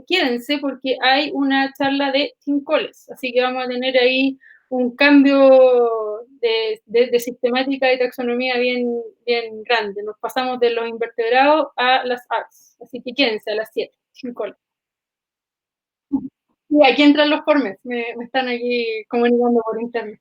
quédense porque hay una charla de chincoles, así que vamos a tener ahí un cambio de sistemática y taxonomía bien, bien grande. Nos pasamos de los invertebrados a las aves, así que quédense a las 7, chincoles. Y aquí entran los formes, me están aquí comunicando por internet.